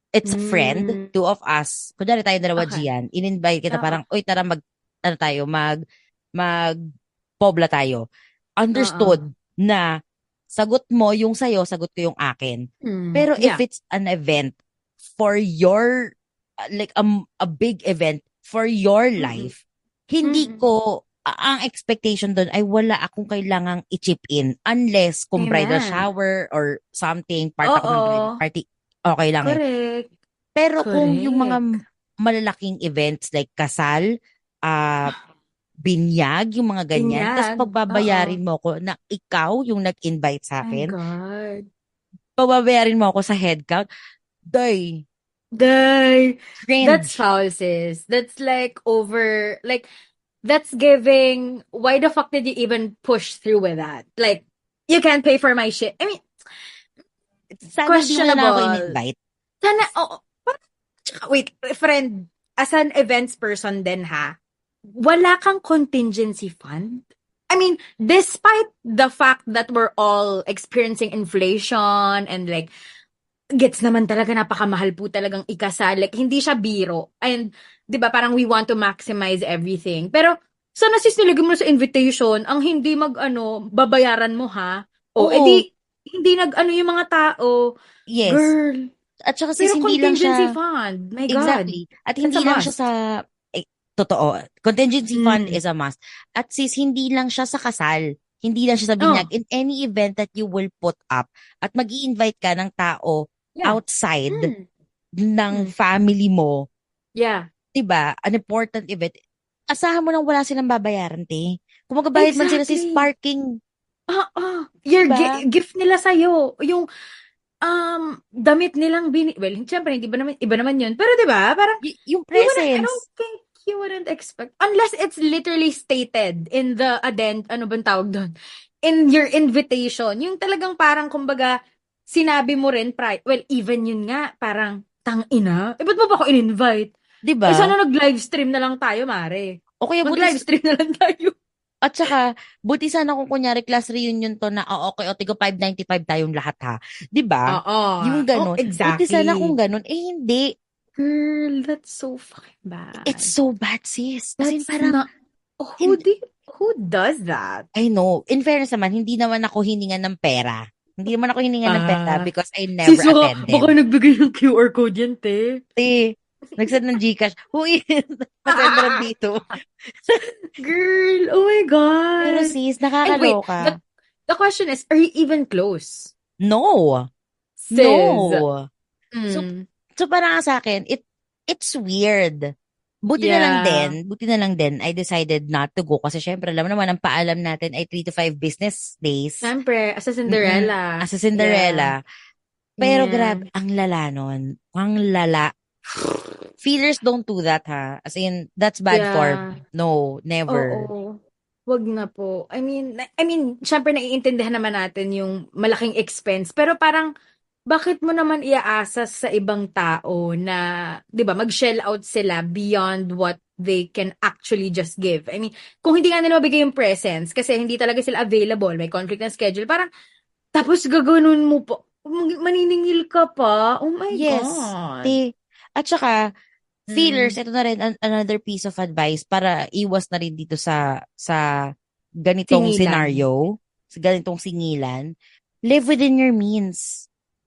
it's a friend, Mm. two of us. Kunyari tayo dalawa, Okay. Gian. In-invite kita Oo. parang, oy, tara ano tayo, pobla tayo. Oo. Understood na sagot mo yung sayo, sagot ko yung akin. Pero if Yeah. it's an event for your, like a big event for your Mm-mm. life, hindi Mm-mm. ko, ang expectation doon ay wala akong kailangang i-chip in unless kung bridal Amen. shower or something, part ako ng bridal Oo. party, okay lang eh. Correct. Pero kung yung mga Correct. malalaking events like kasal, ah, binyag, yung mga ganyan, tapos Binyag. Oo. pagbabayarin mo ko na ikaw yung nag-invite sa My akin, God. pagbabayarin mo ako sa head count, day, Day. That's cringe. foul, sis. That's like that's giving, why the fuck did you even push through with that? Like, you can't pay for my shit. I mean, Sana hindi mo na lang ako questionable. in-invite. Sana, wait, friend, as an events person din ha, wala kang contingency fund? I mean, despite the fact that we're all experiencing inflation and like, gets naman talaga napakamahal po talagang ikasal. Like, hindi siya biro. And, di ba, parang we want to maximize everything. Pero, sana sis nilagay mo na sa invitation, ang hindi babayaran mo ha? O, Oo, edi, hindi yung mga tao. yes. Girl. At saka sis, Pero hindi lang contingency siya, fund. My God. exactly. At That's hindi a lang siya must. sa, totoo, contingency fund Mm. is a must. At sis, hindi lang siya sa kasal. Hindi lang siya sa binyag. Oh, In any event that you will put up at mag invite ka ng tao yeah. outside Mm. ng Mm. family mo, Yeah. 'di ba? An important event. Asahan mo nang wala silang babayaran, te. Kung magbabayad man sila sis Exactly. parking, Your 'di ba? gift nila sa'yo. Yung damit nilang well, siyempre hindi ba naman iba naman 'yun. Pero 'di ba, parang Yung I don't presence, think you wouldn't expect unless it's literally stated in the ano bang tawag doon? In your invitation. Yung talagang parang kumbaga sinabi mo rin well, even yun nga parang tang-ina. Eh, ba't mo ba ako in-invite? 'di Eh, ba? sana nag-livestream na lang tayo, mare. O kaya Mag-livestream na lang tayo. at saka, buti sana kung kunyari class reunion to na, okay, o tigo 595 tayong lahat ha. 'Di ba? Oo. Yung Oh, ganun. Buti sana kung exactly. ganun. Eh, hindi. Girl, that's so fucking It's bad. so bad, sis. As in, That's parang, not who does that? I know. In fairness naman, hindi naman ako hiningan ng pera. Hindi naman ako hiningan ng pera Ah, because I never sis, baka attended. nagbigay ng QR code yan, te. Nagsend ng Gcash. Huy, nasend mo lang dito. Girl, oh my Pero God. sis, And wait, nakakaloka. the question is, are you even close? No. Sis. No. So, Mm, so parang sa akin, it's weird. yeah. Buti na lang din, I decided not to go kasi syempre, alam mo naman, ang paalam natin ay 3 to 5 business days. Siyempre, as a Mm-mm. Cinderella. As a Yeah. Cinderella. Pero Yeah. grabe, ang lala nun. Ang lala. Feelers don't do that, ha? As in, that's bad form. Yeah. No, never. Oo. Wag na po. I mean, syempre naiintindihan naman natin yung malaking expense, pero parang bakit mo naman iaasa sa ibang tao na, 'di ba, mag-shell out sila beyond what they can actually just give. I mean, kung hindi nga nila mabigay yung presents kasi hindi talaga sila available, may conflict ng schedule, parang tapos gaganon mo pa, maniningil ka pa. Oh my Yes. God. At saka, feelers, Mm. ito na rin another piece of advice para iwas na rin dito sa ganitong Singilan. scenario, sa ganitong singilan. Live within your means.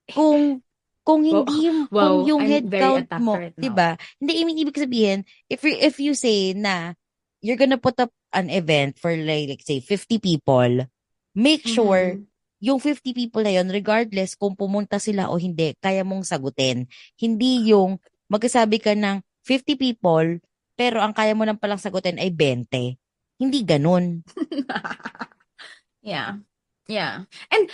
Kung Wow, hindi kung wow, yung I'm head very count attacked mo, right 'di now. ba? Hindi ibig sabihin, if you say na you're gonna put up an event for like say 50 people, make sure Mhm. yung 50 people na yun, regardless kung pumunta sila o hindi, kaya mong sagutin. Hindi yung magkasabi ka ng 50 people, pero ang kaya mo lang palang sagutin ay 20. Hindi ganun. Yeah. Yeah. And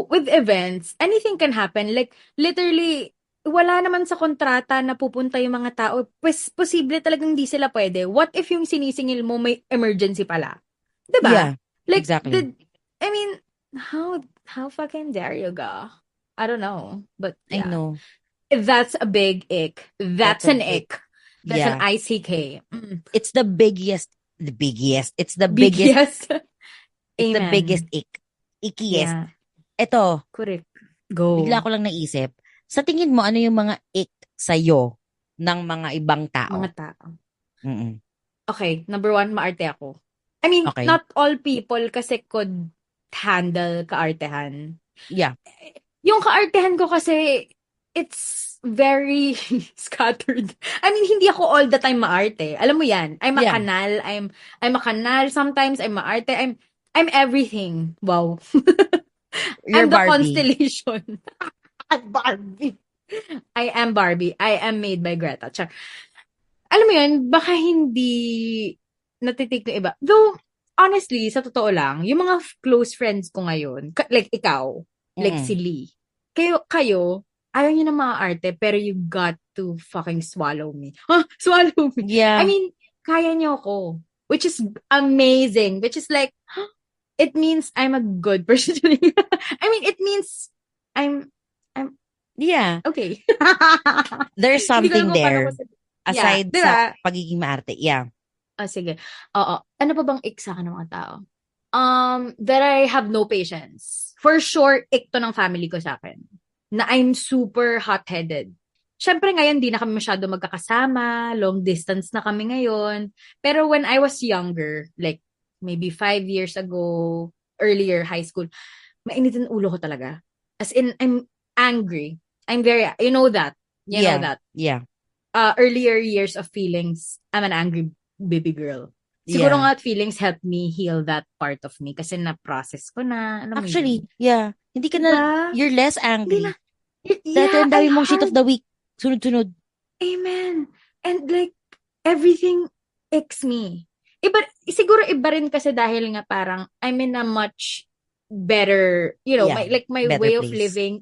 with events, anything can happen. Like literally wala naman sa kontrata na pupunta yung mga tao. Pues, posible talagang hindi sila pwede. What if yung sinisingil mo may emergency pala? Diba? Yeah, Like, exactly. I mean, how fucking dare you go? I don't know. But I yeah. know. That's a big ick. That's That's a an big, ick. That's an yeah. ICK. It's the biggest. It's the Big biggest. yes. It's the biggest Amen. ickiest. Yeah. Ito, Correct. bigla Go. ko lang naisip. Sa tingin mo, ano yung mga ick sa'yo ng mga ibang tao? Mga tao. Mm-mm. Okay, number 1, maarte ako. I mean, Okay. not all people kasi could handle kaartehan. Yeah. Yung kaartehan ko kasi, it's very scattered. I mean, hindi ako all the time maarte. Alam mo yan. I'm a Yeah. kanal. I'm a kanal. Sometimes I'm maarte. I'm everything. Wow. You're I'm the Barbie. constellation. I'm Barbie. I am Barbie. I am made by Greta. Char. Alam mo yun, baka hindi natitik ng iba. Though, honestly, sa totoo lang, yung mga close friends ko ngayon, like ikaw, like Mm-mm. si Lee, kayo, ayaw nyo na mga arte, pero you got to fucking swallow me. Swallow me. Yeah. I mean, kaya nyo ako. Which is amazing. Which is like, it means I'm a good person. I mean, it means I'm Yeah. okay. There's Hindi ko alam something kung paano there. ko sabihin. Aside Yeah, sa diba? pagiging maarte. Yeah. Sige. Oo. Ano pa bang ick sa akin ng mga tao? That I have no patience. For sure, ick to ng family ko sa akin. Na I'm super hot-headed. Siyempre ngayon, di na kami masyado magkakasama. Long distance na kami ngayon. Pero when I was younger, like maybe 5 years ago, earlier high school, mainit ang ulo ko talaga. As in, I'm angry. I'm very, you know that. You know that. Yeah. Earlier years of feelings, I'm an angry baby girl. Siguro nga feelings helped me heal that part of me kasi na-process ko na. Alam mo Actually, yun. yeah. Hindi ka na, Diba? you're less angry. Dati Yeah, ang dami I mong shit of heard. the week. Sunod-sunod. Amen. And like, everything icks me. Siguro iba rin kasi dahil nga parang I'm in a much better, you know, Yeah, my better way of place. living,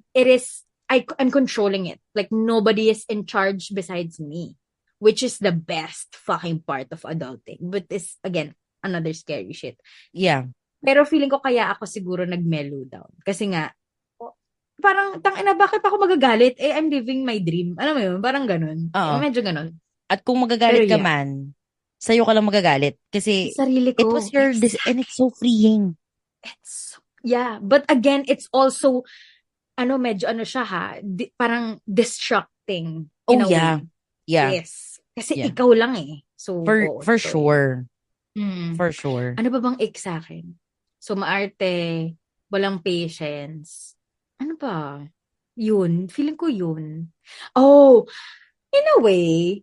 I'm controlling it. Like, nobody is in charge besides me. Which is the best fucking part of adulting. But it's, again, another scary shit. Yeah. Pero feeling ko kaya ako siguro nag-mellow down. Kasi nga, parang, tangina, bakit ako magagalit? I'm living my dream. Alam mo yun? Parang ganun. Oo. Medyo ganun. At kung magagalit Pero ka man, sa'yo ka lang magagalit. Kasi sarili it ko. was your, and it's so freeing. But again, it's also, medyo siya ha, parang distracting in a way. Yeah. Yes. Kasi Yeah. ikaw lang eh. So, For sure. Yeah. For sure. Ano ba bang ick sa akin? So, maarte, walang patience. Ano ba? Yun. Feeling ko yun. Oh, in a way,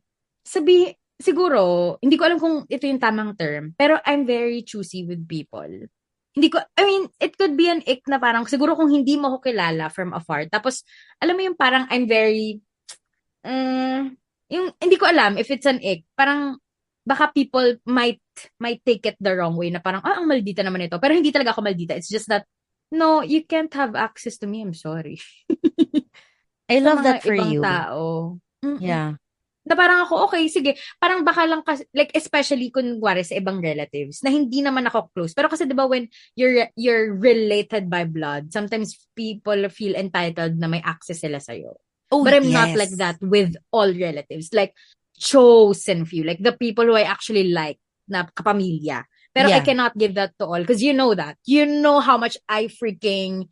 siguro, hindi ko alam kung ito yung tamang term, pero I'm very choosy with people. It could be an ick na parang, siguro kung hindi mo ko kilala from afar, tapos, alam mo yung parang I'm very, hindi ko alam if it's an ick, parang, baka people might take it the wrong way, na parang, ang maldita naman ito. Pero hindi talaga ako maldita. It's just that, no, you can't have access to me. I'm sorry. I love that for ibang you. Tao. Yeah. Na parang ako, okay, sige. Parang baka lang kasi, like, especially kunwari sa ibang relatives, na hindi naman ako close. Pero kasi diba when you're related by blood, sometimes people feel entitled na may access sila sa'yo. Oh, but I'm not like that with all relatives. Like, chosen few. Like, the people who I actually like, na kapamilya. Pero I cannot give that to all. Because you know that. You know how much I freaking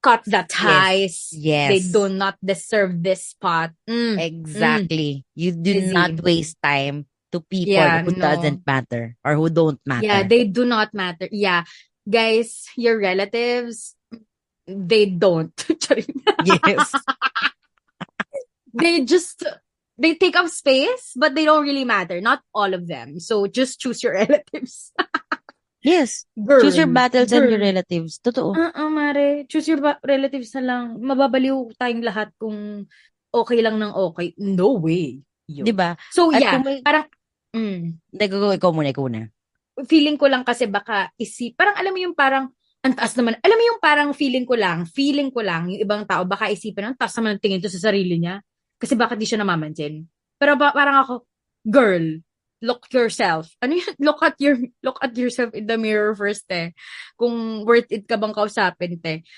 cut the ties. Yes. They do not deserve this spot. Exactly. You do not waste time to people who doesn't matter or who don't matter. Yeah, they do not matter. Yeah. Guys, your relatives, they don't. Yes. They take up space, but they don't really matter. Not all of them. So just choose your relatives. Yes. Girl, choose your battles and your relatives. Totoo. Mare. Choose your relatives na lang. Mababaliw tayong lahat kung okay lang ng okay. No way. Diba? So, At yeah. Parang, ikaw muna. Feeling ko lang kasi baka parang alam mo yung parang, ang taas naman. Alam mo yung parang feeling ko lang, yung ibang tao, baka isipin, ang taas naman ang tingin to sa sarili niya. Kasi bakit di siya namamansin? Pero parang ako, girl, look yourself. Ano yun? Look at yourself in the mirror first, eh. Kung worth it ka bang kausapin, te.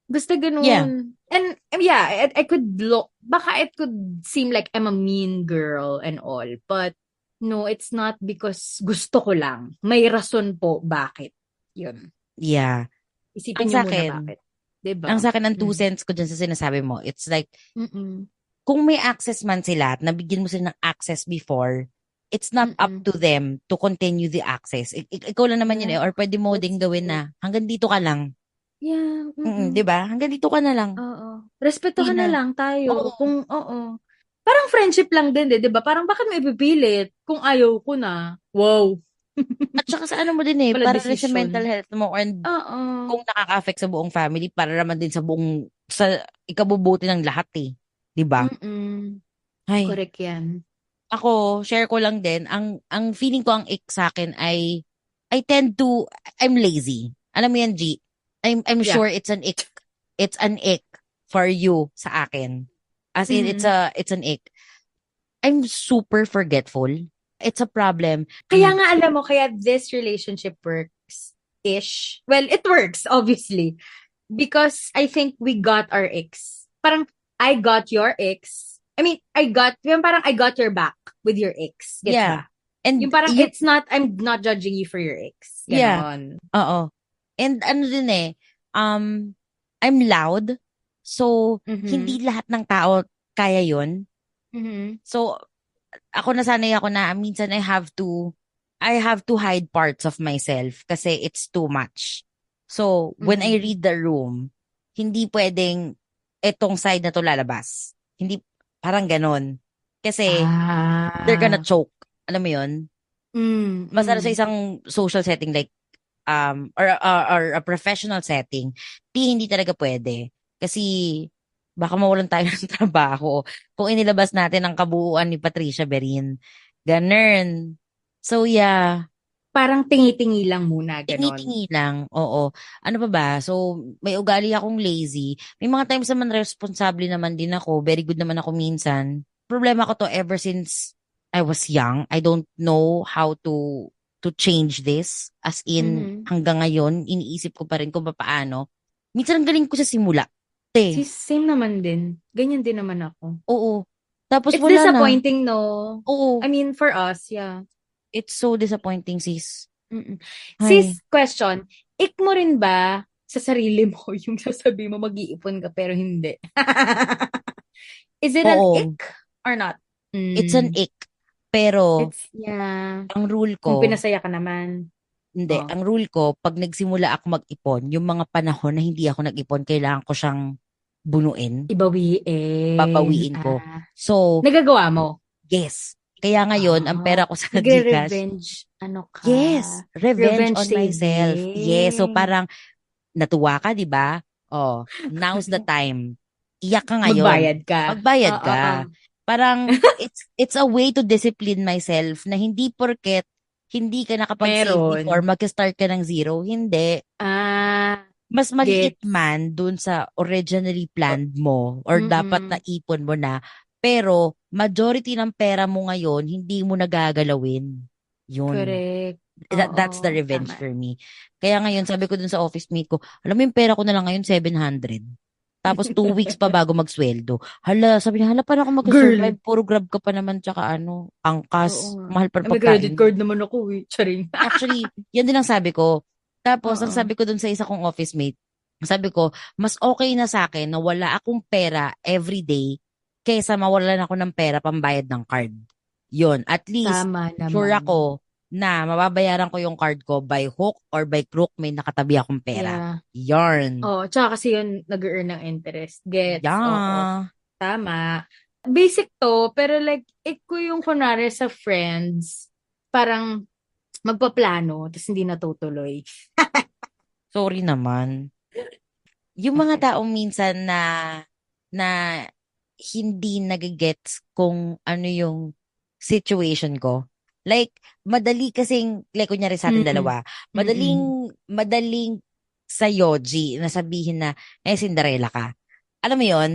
Basta Yeah. ganun. And yeah, I could look, baka it could seem like I'm a mean girl and all. But no, it's not because gusto ko lang. May rason po bakit. Yun. Yeah. Isipin Ang niyo sa muna akin, bakit. 'Di ba? ang sa akin, ang 2 cents ko dyan sa sinasabi mo, it's like, Mm. kung may access man sila at nabigyan mo sila ng access before, it's not up Mm. to them to continue the access. Ikaw lang naman yun eh. Yeah, Or pwede mo that's ding gawin true. na, hanggang dito ka lang. Yeah, Di ba? Hanggang dito ka na lang. oo. Hindi Respetuhan na na. lang tayo Oo. kung oo. Parang friendship lang din, 'di ba? Parang bakit mo ipipilit kung ayaw ko na? Wow. At saka sa ano mo din eh, Pala para rin sa mental decision. health mo and Oo. kung nakaka-affect sa buong family, para naman din sa ikabubuti ng lahat eh. Di ba? Mm. Ay, Correct 'yan. ako, share ko lang din, ang feeling ko ang ick sa akin ay, I'm lazy. Alam mo yan, G? I'm Yeah. sure it's an ick. It's an ick for you sa akin. As in, it's an ick. I'm super forgetful. It's a problem. Kaya nga alam mo, kaya this relationship works-ish. Well, it works, obviously. Because I think we got our ex. Parang, I got your ex. I mean, yung parang I got your back with your ex. Gets Yeah. ba? And Yung parang, I'm not judging you for your ex. Yeah. Ganon. Oo. And ano din eh, I'm loud. So, hindi lahat ng tao kaya yun. So, ako nasanay ako na minsan I have to hide parts of myself kasi it's too much. So, when I read the room, hindi pwedeng etong side na to lalabas. Hindi, parang ganon. Kasi, they're gonna choke. Alam mo yun? Basta sa isang social setting like, or a professional setting, hindi talaga pwede. Kasi, baka mawalan tayo ng trabaho kung inilabas natin ang kabuuan ni Patricia Berin. Ganun. So, yeah. Parang tingi-tingi lang muna, ganon. Tingi-tingi lang. Oo. Ano pa ba? So, may ugali akong lazy. May mga times naman responsable naman din ako. Very good naman ako minsan. Problema ko to ever since I was young. I don't know how to change this. As in, hanggang ngayon, iniisip ko pa rin kung paano. Minsan ang galing ko sa simula. Same naman din. Ganyan din naman ako. Oo. Tapos It's wala disappointing, na. no? Oo. I mean, for us, yeah. It's so disappointing, sis. Sis, question. Ik mo rin ba sa sarili mo yung sasabi mo mag-iipon ka pero hindi? Is it an ick or not? It's an ick. Pero, yeah. ang rule Kung ko, pinasaya ka naman. hindi, ang rule ko, pag nagsimula ako mag-ipon, yung mga panahon na hindi ako nag-ipon, kailangan ko siyang bunuin. Ibawiin. Babawiin ko. So, nagagawa mo? Yes. Kaya ngayon, ang pera ko sa Gcash. Nagre-revenge, ano ka? Yes. Revenge on saving. myself. Yes. So, parang, natuwa ka, di ba? Oh, now's the time. Iyak ka ngayon. Magbayad ka. Parang, it's a way to discipline myself na hindi porket hindi ka nakapag-save before, mag-start ka ng zero. Hindi. Mas maliit man dun sa originally planned mo or dapat na ipon mo na. Pero, majority ng pera mo ngayon, hindi mo nagagalawin. Yun. Correct. That's the revenge for me. Kaya ngayon, sabi ko dun sa office mate ko, alam mo yung pera ko na lang ngayon, 700. Tapos 2 weeks pa bago magsweldo. Sabi niya, paano ako mag-survive? Puro grab ka pa naman, tsaka angkas. Mahal pa May credit card naman ako eh. Charing. Actually, yan din ang sabi ko. Tapos, ang sabi ko dun sa isa kong office mate, sabi ko, mas okay na sa akin na wala akong pera everyday kaysa mawalan ako ng pera pambayad ng card. Yun. At least, sure ako na mababayaran ko yung card ko by hook or by crook, may nakatabi akong pera. Yarn. Tsaka kasi yun, nag-earn ng interest. Gets? Yeah. Tama. Basic to, pero like, ko yung kunwari sa friends, parang magpaplano, tapos hindi natutuloy. Sorry naman. Yung mga taong minsan na hindi nagigets kung ano yung situation ko. Like, madali kasing, like, kunyari sa atin dalawa, madaling sa Yoji na sabihin na, Cinderella ka. Alam mo yon.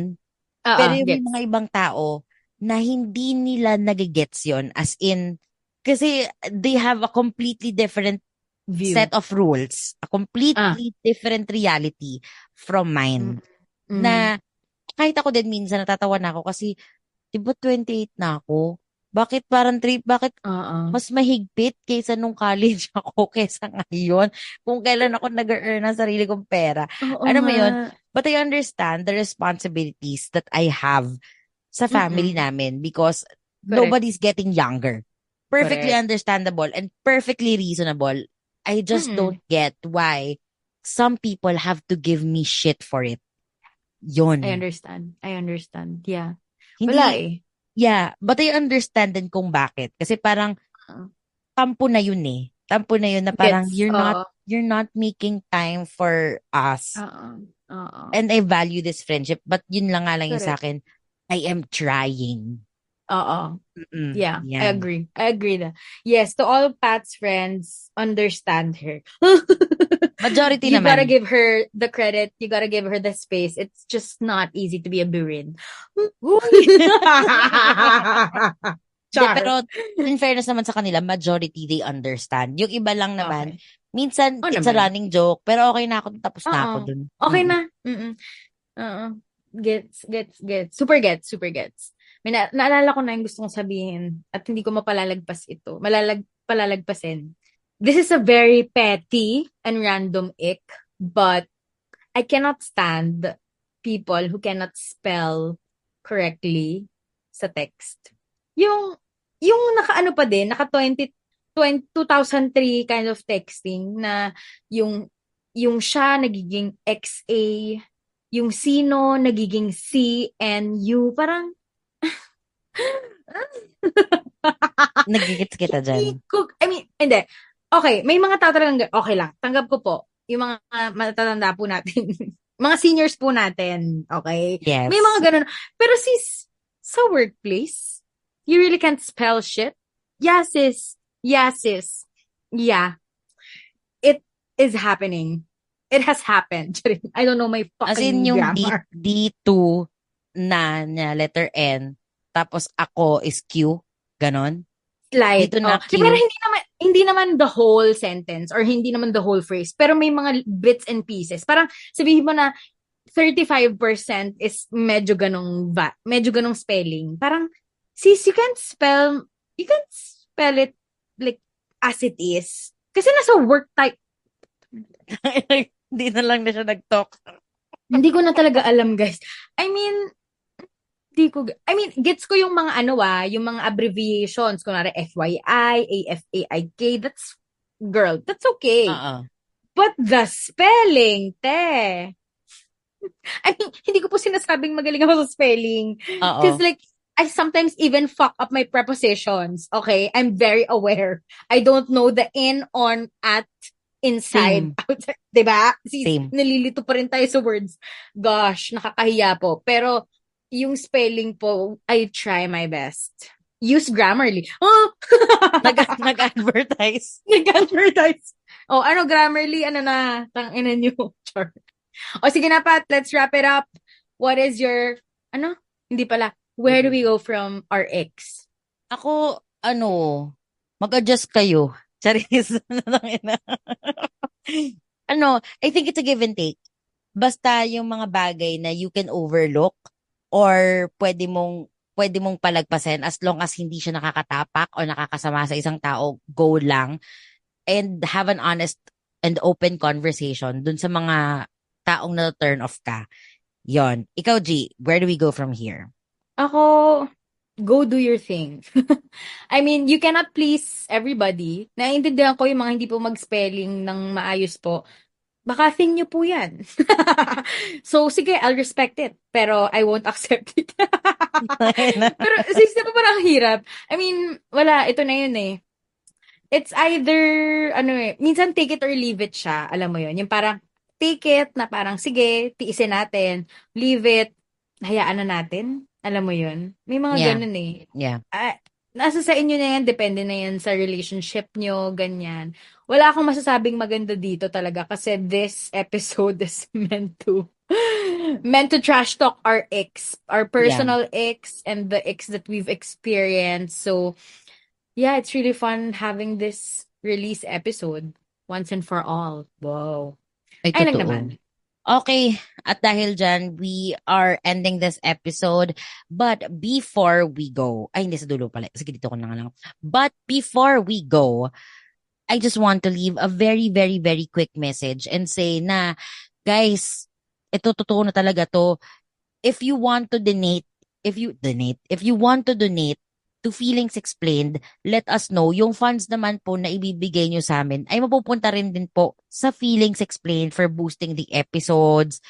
Oo, Pero yung may gets. mga ibang tao na hindi nila nagigets yon, as in, kasi they have a completely different View. set of rules, a Ah. completely different reality from Mm. mine. Mm. Na kahit ako din minsan natatawa na ako kasi, di ba 28 na ako? Bakit bakit Oo. mas mahigpit kaysa nung college ako kaysa ngayon kung kailan ako nag-earn ng sarili kong pera. Oo Alam mo nga. yun? But I understand the responsibilities that I have sa family Mm. namin because Correct. nobody's getting younger. Perfectly Correct. understandable and perfectly reasonable. I just Mm. don't get why some people have to give me shit for it. Yun. I understand. Yeah. Wala Hindi, eh. yeah, but I understand din kung bakit. Kasi parang Oo. tampo na yun eh. Tampo na yun na parang Gets. you're Oo. not making time for us. Oo. Oo. And I value this friendship, but yun lang nga lang yung sa Correct. akin. I am trying. Oo. Yeah, I Yan. agree na. Yes, to all Pat's friends, understand her. Majority You gotta naman. give her the credit. You gotta give her the space. It's just not easy to be a burin. Di, Char. pero in fairness naman sa kanila, majority they understand. Yung iba lang naman, Okay. minsan Oh it's a naman. running joke, pero okay na ako, tapos na ako Oo. dun. Okay Mm-mm. na. Mm-mm. Oo. Gets. Super gets. May naalala ko na yung gusto kong sabihin at hindi ko mapalalagpas ito. Palalagpasin. This is a very petty and random ick, but I cannot stand people who cannot spell correctly sa text. Yung naka-ano pa din, naka 2003 kind of texting na yung siya nagiging XA, yung sino nagiging CNU, parang Nagigits kita dyan. hindi. Okay, may mga tao talagang, okay lang, tanggap ko po. Yung mga matatanda po natin, mga seniors po natin, okay? Yes. May mga ganun. Pero sis, sa workplace, you really can't spell shit? Yeah, sis. Yeah. It is happening. It has happened. I don't know my As in fucking yung grammar. D2 na letter N, tapos ako is Q, ganon. Slight. Dito na Q. Pero hindi naman the whole sentence or hindi naman the whole phrase. Pero may mga bits and pieces. Parang sabihin mo na 35% is medyo ganong spelling. Parang, sis, you can't spell it like as it is. Kasi nasa work type. Hindi na lang na siya nag-talk. Hindi ko na talaga alam, guys. Gets ko yung mga yung mga abbreviations. Kunwari, FYI, AFAIK, that's okay. But the spelling, te. Hindi ko po sinasabing magaling ako sa spelling. Because like, I sometimes even fuck up my prepositions. Okay? I'm very aware. I don't know the in, on, at, inside, outside. Diba? Same. Nalilito pa rin tayo sa words. Gosh, nakakahiya po. Pero, yung spelling po, I try my best. Use Grammarly. Oh! Nag-advertise. Oh, Grammarly? Tangina nyo. Char. O sige na, Pat, let's wrap it up. What is your, Hindi pala. Where do we go from our ex? Ako, mag-adjust kayo. Charis. I think it's a give and take. Basta yung mga bagay na you can overlook or pwede mong palagpasin as long as hindi siya nakakatapak o nakakasama sa isang tao, go lang. And have an honest and open conversation dun sa mga taong na-turn off ka. Yon. Ikaw, G, where do we go from here? Ako, go do your thing. You cannot please everybody. Naiintindihan ko yung mga hindi po mag-spelling ng maayos po. Baka thing nyo po yan. So, sige, I'll respect it. Pero I won't accept it. Pero, sis, diba parang hirap? Wala, ito na yun eh. It's either, minsan take it or leave it siya. Alam mo yun? Yung parang, take it, na parang, sige, tiisin natin. Leave it, hayaan na natin. Alam mo yun? May mga ganun eh. Yeah. nasa sa inyo na yan, depende na yan sa relationship nyo, ganyan. Wala akong masasabing maganda dito talaga kasi this episode is meant to trash talk our ex, our personal ex and the ex that we've experienced. So, yeah, it's really fun having this release episode once and for all. Wow. Ay, Ay, lang totoo. naman. Okay, at dahil dyan, we are ending this episode. But before we go, ay hindi sa dulo pala. Sige, dito ko na nga lang. But before we go, I just want to leave a very, very, very quick message and say na, guys, ito totoo na talaga to. If you want to if you want to donate to Feelings Explained, let us know. Yung funds naman po na ibibigay nyo sa amin ay mapupunta rin din po sa Feelings Explained for boosting the episodes,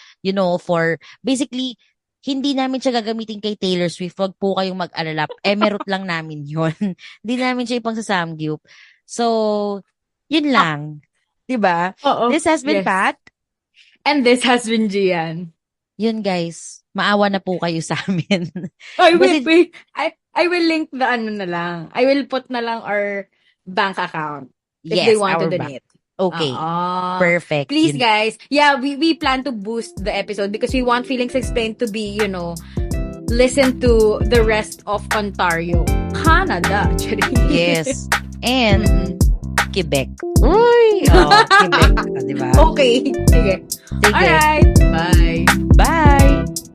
for basically, hindi namin siya gagamitin kay Taylor Swift. Wag po kayong mag-alala. Emerald lang namin yun. Hindi namin siya ipang sa Samgyup. So, yun lang. Diba? Oo. This has been Yes. Pat. And this has been Gian. Yun guys, maawa na po kayo sa amin. Ay, Kasi- wait. I will link the na lang. I will put na lang our bank account if they want to our donate. Okay, Oo. perfect. Please, Yun. guys. Yeah, we plan to boost the episode because we want Feelings Explained to be, listen to the rest of Ontario. Canada. Yes. And Mm-mm. Quebec. Uy! Quebec. Diba? Okay. Sige. Sige. Alright. Bye.